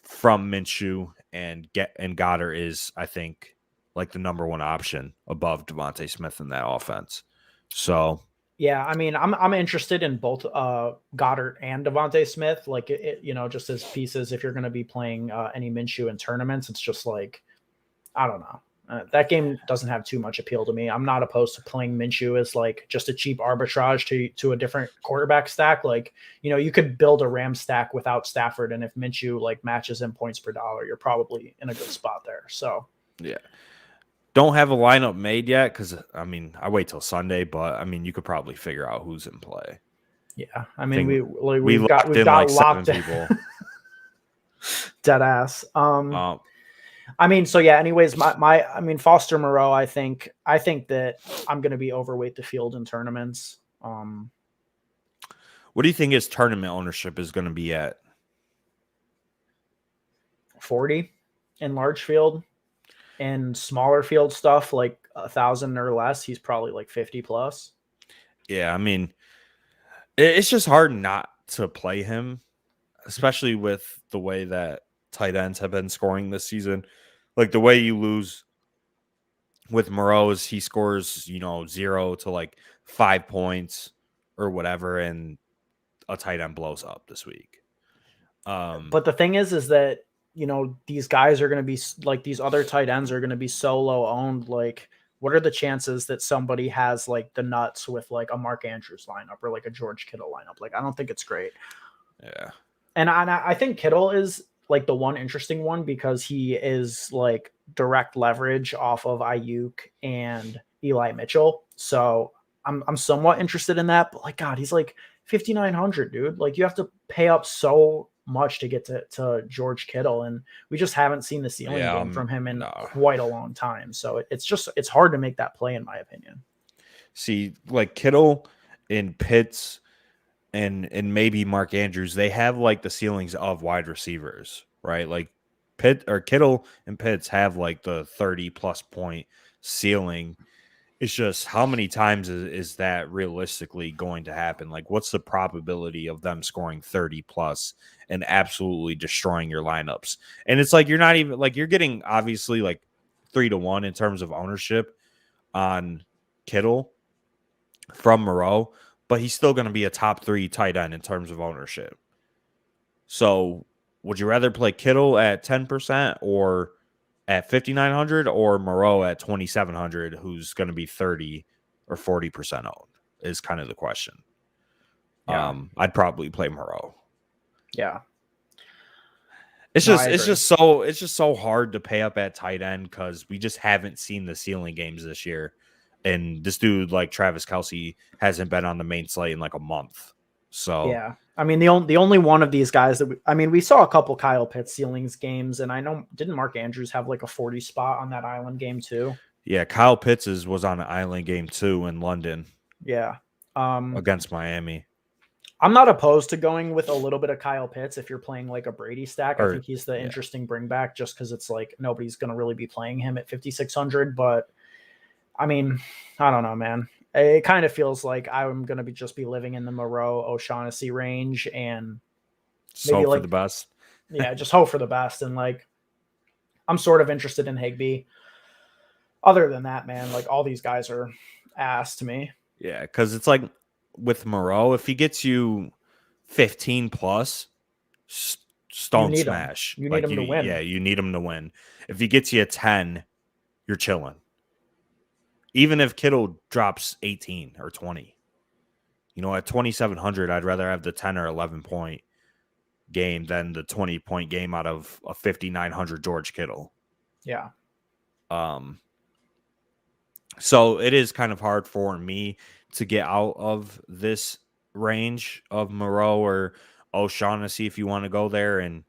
from Minshew, and Goddard is, I think, like the number one option above DeVonte Smith in that offense. So yeah, I mean, I'm interested in both Goddard and DeVonte Smith. Like just as pieces. If you're going to be playing any Minshew in tournaments, it's just like I don't know. That game doesn't have too much appeal to me. I'm not opposed to playing Minshew as like just a cheap arbitrage to a different quarterback stack. Like, you could build a Ram stack without Stafford. And if Minshew like matches in points per dollar, you're probably in a good spot there. So, yeah. Don't have a lineup made yet because, I mean, I wait till Sunday, but, I mean, you could probably figure out who's in play. Yeah. I mean, we've got like locked 7 people. Dead ass. I mean, so yeah, anyways, I mean, Foster Moreau, I think that I'm going to be overweight the field in tournaments. What do you think his tournament ownership is going to be at? 40 in large field. And smaller field stuff, like 1,000 or less, he's probably like 50 plus. Yeah, I mean, it's just hard not to play him, especially with the way that tight ends have been scoring this season. Like the way you lose with Moreau is he scores, 0 to like 5 points or whatever, and a tight end blows up this week. But the thing is that, these guys are going to be like these other tight ends are going to be so low owned. Like, what are the chances that somebody has like the nuts with like a Mark Andrews lineup or like a George Kittle lineup? Like, I don't think it's great. Yeah. And I think Kittle is like the one interesting one because he is like direct leverage off of Ayuk and Eli Mitchell. So I'm somewhat interested in that, but like, God, he's like 5,900, dude. Like you have to pay up so much to get to George Kittle. And we just haven't seen the ceiling game from him in quite a long time. So it's hard to make that play in my opinion. See, like Kittle and Pitts and maybe Mark Andrews, they have like the ceilings of wide receivers, right? Like Kittle and Pitts have like the 30 plus point ceiling. It's just how many times is that realistically going to happen? Like, what's the probability of them scoring 30 plus and absolutely destroying your lineups? And it's like you're not even like you're getting obviously like 3-1 in terms of ownership on Kittle from Moreau, but he's still going to be a top 3 tight end in terms of ownership. So, would you rather play Kittle at 10% or at 5,900 or Moreau at 2,700, who's going to be 30 or 40% owned is kind of the question. Yeah. I'd probably play Moreau. Yeah. It's just so hard to pay up at tight end because we just haven't seen the ceiling games this year. And this dude like Travis Kelce hasn't been on the main slate in like a month. So yeah. I mean, the only one of these guys that we saw a couple Kyle Pitts ceilings games, and I know didn't Mark Andrews have like a 40 spot on that island game too? Yeah, Kyle Pitts was on an island game too in London. Yeah, against Miami. I'm not opposed to going with a little bit of Kyle Pitts if you're playing like a Brady stack. I think he's the interesting bring back just because it's like nobody's going to really be playing him at 5,600. But I mean, I don't know, man. It kind of feels like I'm going to just be living in the Moreau O'Shaughnessy range and maybe hope for the best. Yeah, just hope for the best. And like, I'm sort of interested in Higbee. Other than that, man, like all these guys are ass to me. Yeah, because it's like with Moreau, if he gets you 15 plus, stone smash. You need him to win. Yeah, you need him to win. If he gets you a 10, you're chilling. even if Kittle drops 18 or 20, at 2,700, I'd rather have the 10 or 11 point game than the 20 point game out of a 5,900 George Kittle. Yeah. So it is kind of hard for me to get out of this range of Moreau or O'Shaughnessy if you want to go there. And,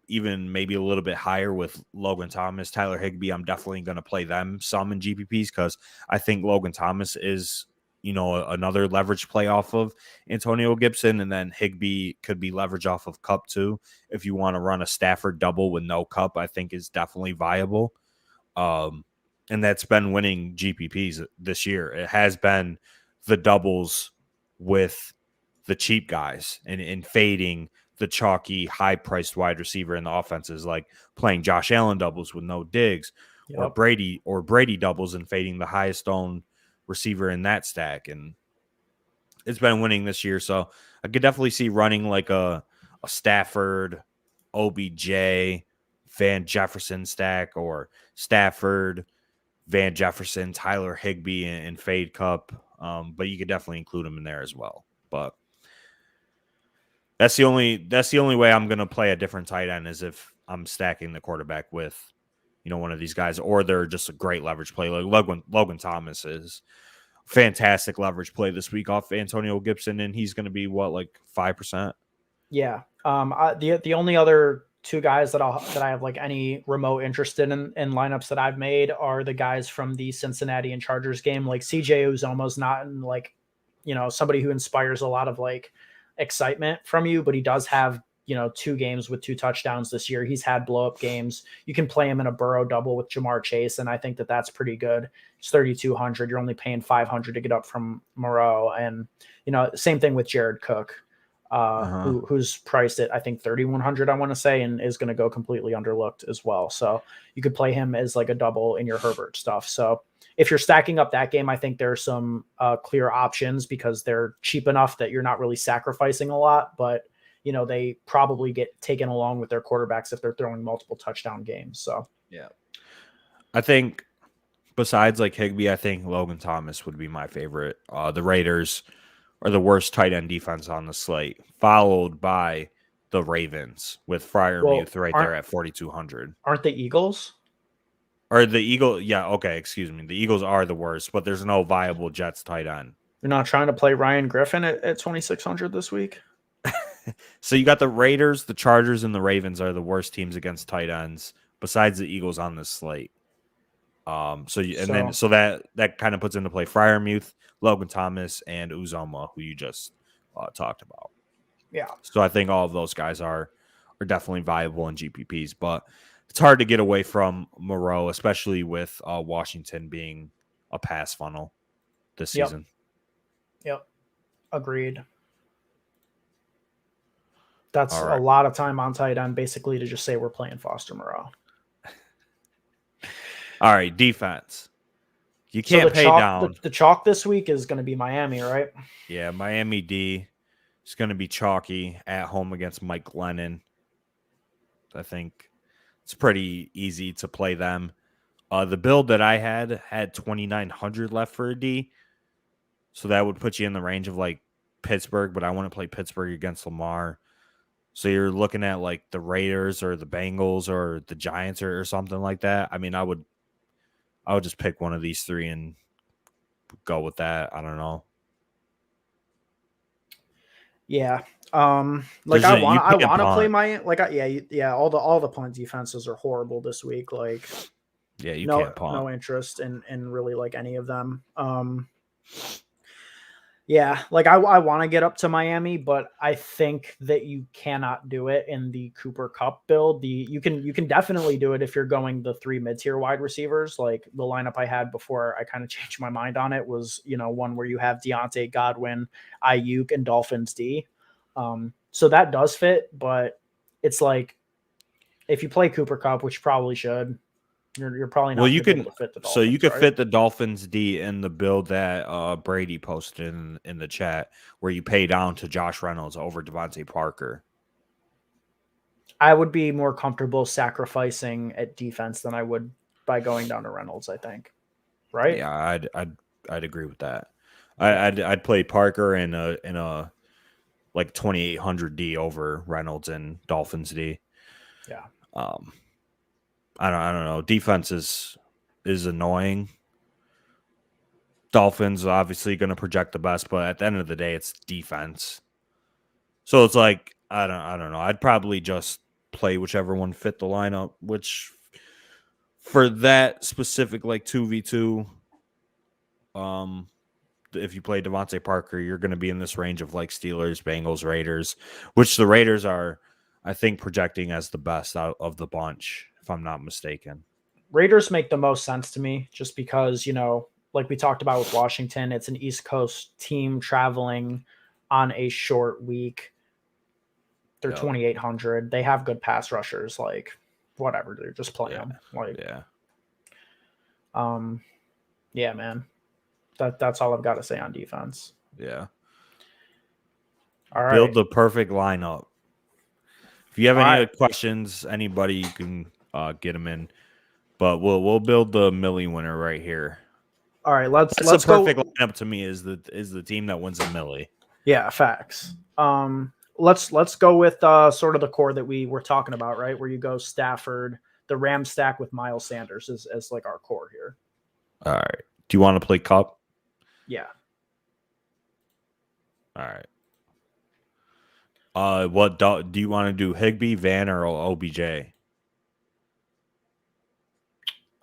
even maybe a little bit higher with Logan Thomas, Tyler Higbee. I'm definitely going to play them some in GPPs because I think Logan Thomas is, another leverage play off of Antonio Gibson. And then Higbee could be leverage off of Kupp too. If you want to run a Stafford double with no Kupp, I think is definitely viable. And that's been winning GPPs this year. It has been the doubles with the cheap guys and fading the chalky, high-priced wide receiver in the offenses, like playing Josh Allen doubles with no Diggs, or Brady doubles and fading the highest owned receiver in that stack. And it's been winning this year, so I could definitely see running like a Stafford, OBJ, Van Jefferson stack, or Stafford, Van Jefferson, Tyler Higbee, and fade Kupp. But you could definitely include them in there as well. But that's the only way I'm going to play a different tight end is if I'm stacking the quarterback with, one of these guys, or they're just a great leverage play. Like Logan Thomas is fantastic leverage play this week off Antonio Gibson, and he's going to be like 5%. Yeah. The only other two guys that I have like any remote interest in lineups that I've made are the guys from the Cincinnati and Chargers game. Like CJ Uzomah's not in like, somebody who inspires a lot of like excitement from you, but he does have, 2 games with 2 touchdowns this year. He's had blow up games. You can play him in a Burrow double with Jamar Chase, and I think that that's pretty good. It's 3,200. You're only paying 500 to get up from Moreau, and same thing with Jared Cook, who's priced at I think 3,100. I want to say, and is going to go completely underlooked as well. So you could play him as like a double in your Herbert stuff. So if you're stacking up that game, I think there's some clear options because they're cheap enough that you're not really sacrificing a lot, but they probably get taken along with their quarterbacks if they're throwing multiple touchdown games. So, yeah, I think besides like Higbee, I think Logan Thomas would be my favorite. The Raiders are the worst tight end defense on the slate, followed by the Ravens with Freiermuth there at 4,200. Aren't the Eagles? Or the Eagles? Yeah, okay, excuse me. The Eagles are the worst, but there's no viable Jets tight end. You're not trying to play Ryan Griffin at 2,600 this week? So you got the Raiders, the Chargers, and the Ravens are the worst teams against tight ends, besides the Eagles on this slate. So that kind of puts into play Freiermuth, Logan Thomas, and Uzomah, who you just talked about. Yeah. So I think all of those guys are definitely viable in GPPs, but it's hard to get away from Moreau, especially with Washington being a pass funnel this season. Yep. Agreed. That's a lot of time on tight end, basically, to just say we're playing Foster Moreau. All right, defense. You can't pay down. The chalk this week is going to be Miami, right? Yeah, Miami D is going to be chalky at home against Mike Glennon. I think it's pretty easy to play them. The build that I had 2,900 left for a D, so that would put you in the range of like Pittsburgh, but I want to play Pittsburgh against Lamar. So you're looking at like the Raiders or the Bengals or the Giants or something like that. I mean, I would just pick one of these 3 and go with that. I don't know. Yeah. Like I want to play all the punt defenses are horrible this week. Like, yeah, you can't punt. No interest in really like any of them. Yeah, like I want to get up to Miami, but I think that you cannot do it in the Cooper Kupp build. You can definitely do it if you're going the 3 mid-tier wide receivers. Like the lineup I had before I kind of changed my mind on it was, one where you have Deontay, Godwin, Ayuk, and Dolphins D. So that does fit, but it's like if you play Cooper Kupp, which you probably should, you're probably not. Well, you can fit the Dolphins, so you could fit the Dolphins D in the build that Brady posted in the chat, where you pay down to Josh Reynolds over DeVante Parker. I would be more comfortable sacrificing at defense than I would by going down to Reynolds, I think. right? Yeah, I'd agree with that. I'd play Parker in a like 2800 D over Reynolds and Dolphins D. Yeah. I don't know. Defense is annoying. Dolphins obviously going to project the best, but at the end of the day, it's defense. So it's like I don't know. I'd probably just play whichever one fit the lineup. Which for that specific like 2v2, if you play Devontae Parker, you're going to be in this range of like Steelers, Bengals, Raiders, which the Raiders are, I think, projecting as the best out of the bunch, if I'm not mistaken. Raiders make the most sense to me just because, you know, like we talked about with Washington, it's an East Coast team traveling on a short week. They're 2,800. They have good pass rushers. Like, whatever. They're just playing them. Like, yeah, man. That's all I've got to say on defense. Yeah. All right. Build the perfect lineup. If you have any questions, anybody, you can get them in. But we'll build the Millie winner right here. All right, let's the perfect go. Lineup to me is the team that wins a Millie. Yeah, facts. Let's go with sort of the core that we were talking about, right? Where you go Stafford, the Ram stack with Miles Sanders as like our core here. All right. Do you want to play Cup? Yeah. All right. What do you want to do? Higbee, Van, or OBJ?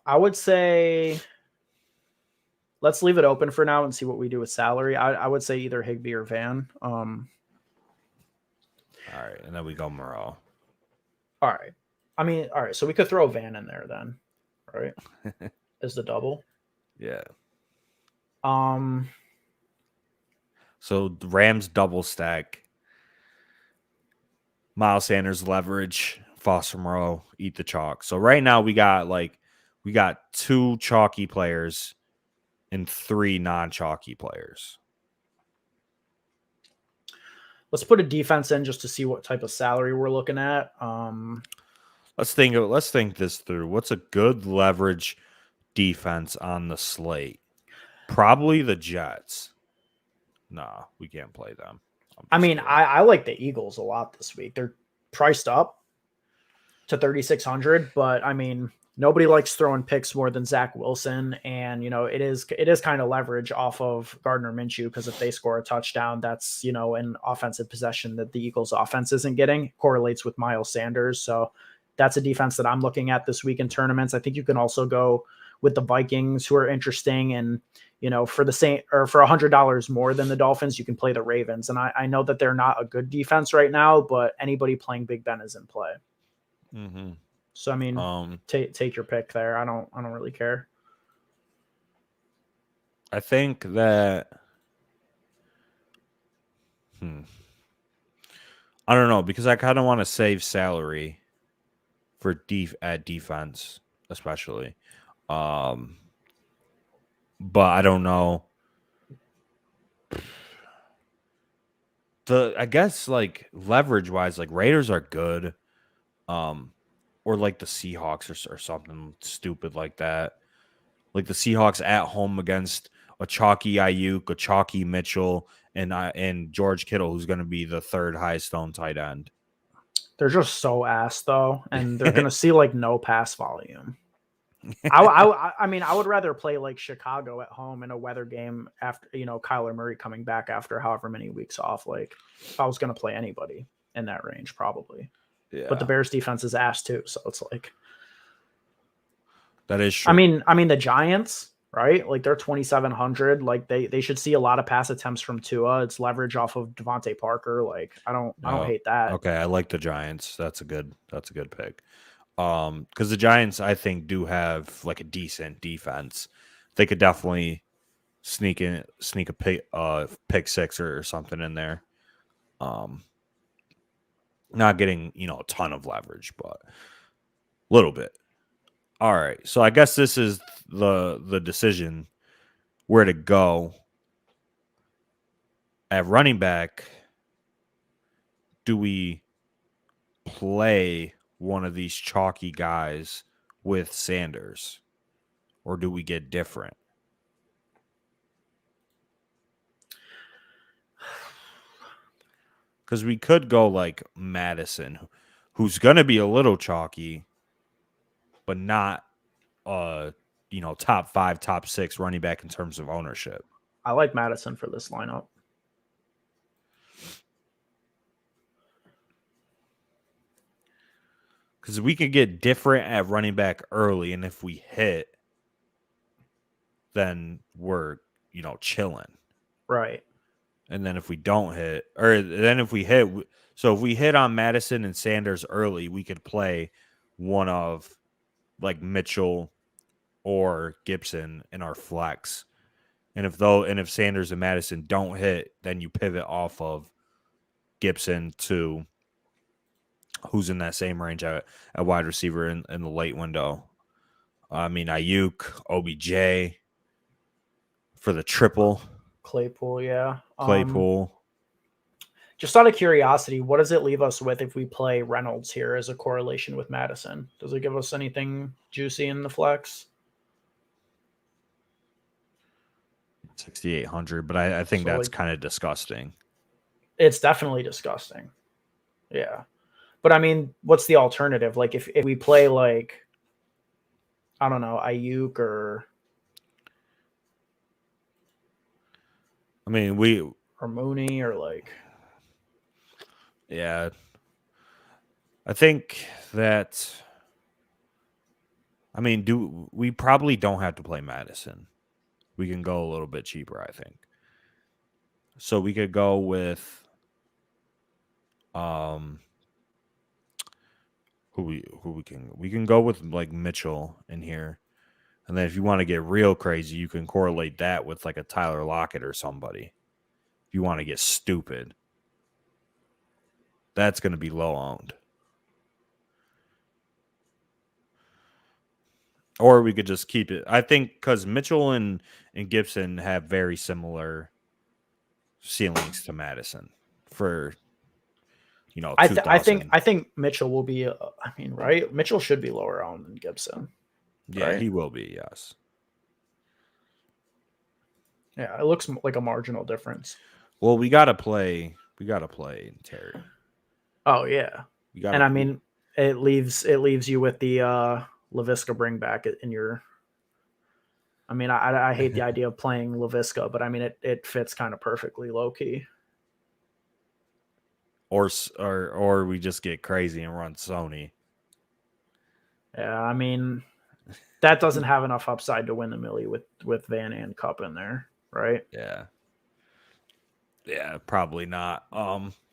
I would say let's leave it open for now and see what we do with salary. I would say either Higbee or Van. All right, and then we go Morrell. All right. I mean, all right, so we could throw Van in there then, right? As the double. Yeah. So the Rams double stack. Miles Sanders leverage, Foster Moreau eat the chalk. So right now we got 2 chalky players and 3 non-chalky players. Let's put a defense in just to see what type of salary we're looking at. Let's think this through. What's a good leverage defense on the slate? Probably the Jets. Nah, we can't play them. I mean, I like the Eagles a lot this week. They're priced up to 3,600, but I mean, nobody likes throwing picks more than Zach Wilson, and you know it is kind of leverage off of Gardner Minshew because if they score a touchdown, that's an offensive possession that the Eagles' offense isn't getting. It correlates with Miles Sanders, so that's a defense that I'm looking at this week in tournaments. I think you can also go with the Vikings, who are interesting, and for the same or for $100 more than the Dolphins, you can play the Ravens. And I know that they're not a good defense right now, but anybody playing Big Ben is in play. Mm-hmm. So I mean, take your pick there. I don't really care. I think that I don't know, because I kind of want to save salary for defense, especially. But I don't know. I guess like leverage wise, like Raiders are good. Or like the Seahawks or something stupid like that. Like the Seahawks at home against a chalky Ayuk, a chalky Mitchell, and George Kittle, who's going to be the 3rd highest owned tight end. They're just so ass though, and they're going to see like no pass volume. I mean, I would rather play like Chicago at home in a weather game after Kyler Murray coming back after however many weeks off. Like if I was going to play anybody in that range, probably. Yeah. But the Bears defense is ass too, so it's like that is true. I mean the Giants, right? Like they're 2,700. Like they should see a lot of pass attempts from Tua. It's leverage off of Devontae Parker. Like I don't hate that. Okay, I like the Giants. That's a good pick. Because the Giants, I think, do have like a decent defense. They could definitely sneak a pick 6 or something in there. Not getting a ton of leverage, but a little bit. All right, so I guess this is the decision where to go at running back. Do we play one of these chalky guys with Sanders, or do we get different? Because we could go like Mattison, who's going to be a little chalky, but not, top 5, top 6 running back in terms of ownership. I like Mattison for this lineup. Because we could get different at running back early, and if we hit, then we're, chilling. Right. And then if we don't hit, or then if we hit, so if we hit on Mattison and Sanders early, we could play one of like Mitchell or Gibson in our flex. And if Sanders and Mattison don't hit, then you pivot off of Gibson to who's in that same range at wide receiver in the late window. I mean, Ayuk, OBJ for the triple. Claypool, yeah. Claypool. Just out of curiosity, what does it leave us with if we play Reynolds here as a correlation with Madison? Does it give us anything juicy in the flex? 6,800, but I think so that's kind of disgusting. It's definitely disgusting. Yeah. But I mean, what's the alternative? Like if we play like, I don't know, Ayuk or or Mooney or like. Yeah. I think that, we probably don't have to play Madison. We can go a little bit cheaper, I think. So we could go with we can go with like Mitchell in here. And then if you want to get real crazy, you can correlate that with like a Tyler Lockett or somebody. If you want to get stupid. That's going to be low owned. Or we could just keep it. I think because Mitchell and Gibson have very similar ceilings to Madison for, I think Mitchell will be, right? Mitchell should be lower owned than Gibson. Yeah, right? He will be, yes. Yeah, it looks like a marginal difference. Well, we got to play Terry. Oh, yeah. And it leaves you with the LaVisca bring back in your. I hate the idea of playing LaVisca, but it fits kind of perfectly low key. Or we just get crazy and run Sony. Yeah, that doesn't have enough upside to win the Millie with Van and Cup in there, right? Yeah. Yeah, probably not.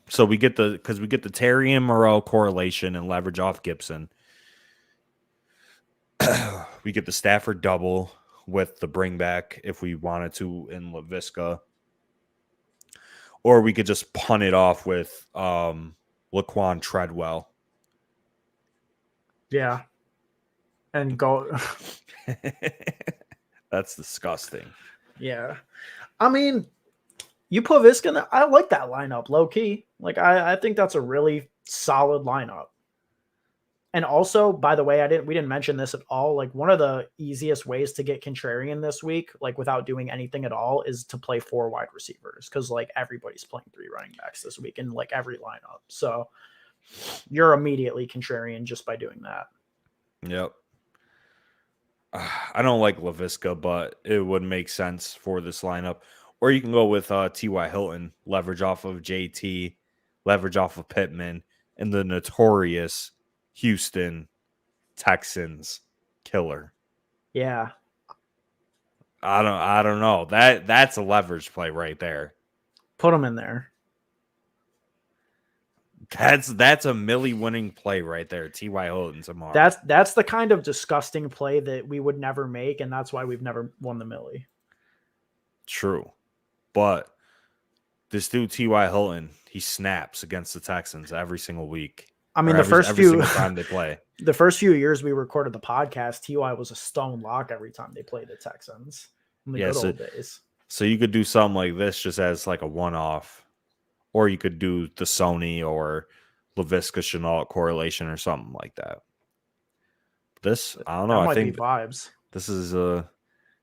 So we get the Terry and Moreau correlation and leverage off Gibson. We get the Stafford double with the bring back if we wanted to in LaVisca. Or we could just punt it off with Laquan Treadwell. Yeah. And go. That's disgusting. Yeah. You put Visca in there. I like that lineup, low key. Like I think that's a really solid lineup. And also, by the way, we didn't mention this at all. Like one of the easiest ways to get contrarian this week, like without doing anything at all, is to play 4 wide receivers because like everybody's playing 3 running backs this week in like every lineup. So you're immediately contrarian just by doing that. Yep. I don't like LaVisca, but it would make sense for this lineup. Or you can go with T.Y. Hilton, leverage off of JT, leverage off of Pittman, and the notorious Houston Texans killer. Yeah. I don't know. That's a leverage play right there. Put him in there. That's a Millie winning play right there. T.Y. Hilton tomorrow. That's the kind of disgusting play that we would never make, and that's why we've never won the Millie. True. But this dude T.Y. Hilton, he snaps against the Texans every single week. Every single time they play. The first few years we recorded the podcast, T.Y. was a stone lock every time they played the Texans in the good old days. So you could do something like this just as like a one-off, or you could do the Sony or LaVisca Chenault correlation or something like that. This, I don't know. I think vibes. This is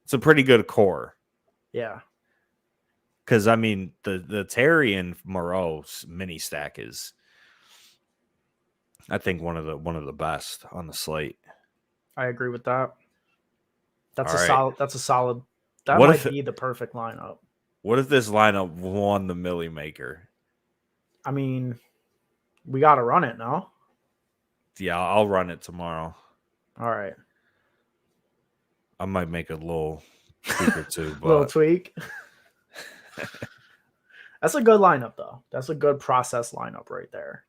it's a pretty good core. Yeah. Because I mean, the Terry and Moreau's mini stack is, I think, one of the best on the slate. I agree with that. That's All a right. solid. That's a solid. That What might if- be the perfect lineup. What if this lineup won the Millie Maker? I mean, we got to run it now. Yeah, I'll run it tomorrow. All right. I might make a little tweak or two, but Little tweak. That's a good lineup, though. That's a good process lineup right there.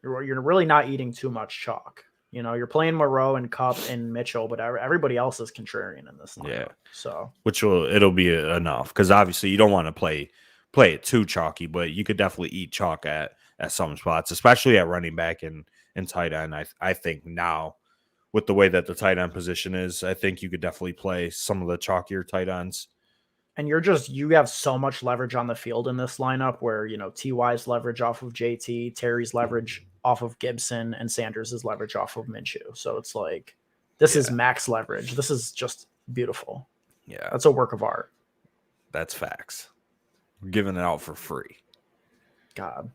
You're really not eating too much chalk. You know, you're playing Moreau and Cup and Mitchell, but everybody else is contrarian in this lineup. Yeah. So it'll be enough, because obviously you don't want to play it too chalky, but you could definitely eat chalk at some spots, especially at running back and tight end. I think now, with the way that the tight end position is, I think you could definitely play some of the chalkier tight ends. And you have so much leverage on the field in this lineup where, you know, TY's leverage off of JT, Terry's leverage off of Gibson, and Sanders' leverage off of Minshew. So it's like, this is max leverage. This is just beautiful. Yeah. That's a work of art. That's facts. We're giving it out for free. God.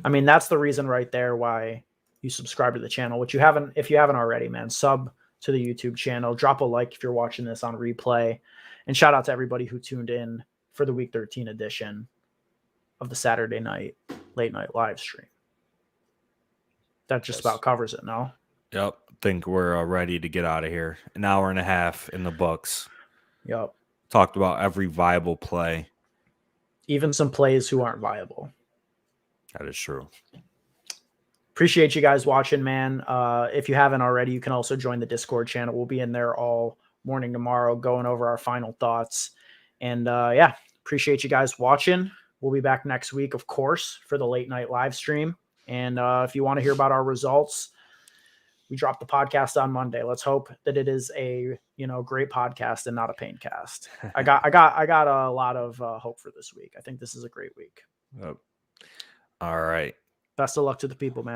I mean, that's the reason right there why you subscribe to the channel, which if you haven't already, man, sub to the YouTube channel, drop a like if you're watching this on replay. And shout out to everybody who tuned in for the Week 13 edition of the Saturday night late night live stream. That just about covers it, no? Yep. Think we're ready to get out of here. An hour and a half in the books. Yep. Talked about every viable play. Even some plays who aren't viable. That is true. Appreciate you guys watching, man. If you haven't already, you can also join the Discord channel. We'll be in there all morning tomorrow going over our final thoughts. And appreciate you guys watching. We'll be back next week, of course, for the late night live stream. And if you want to hear about our results, we drop the podcast on Monday. Let's hope that it is a great podcast and not a pain cast. I got a lot of hope for this week. I think this is a great week. All right. Best of luck to the people, man.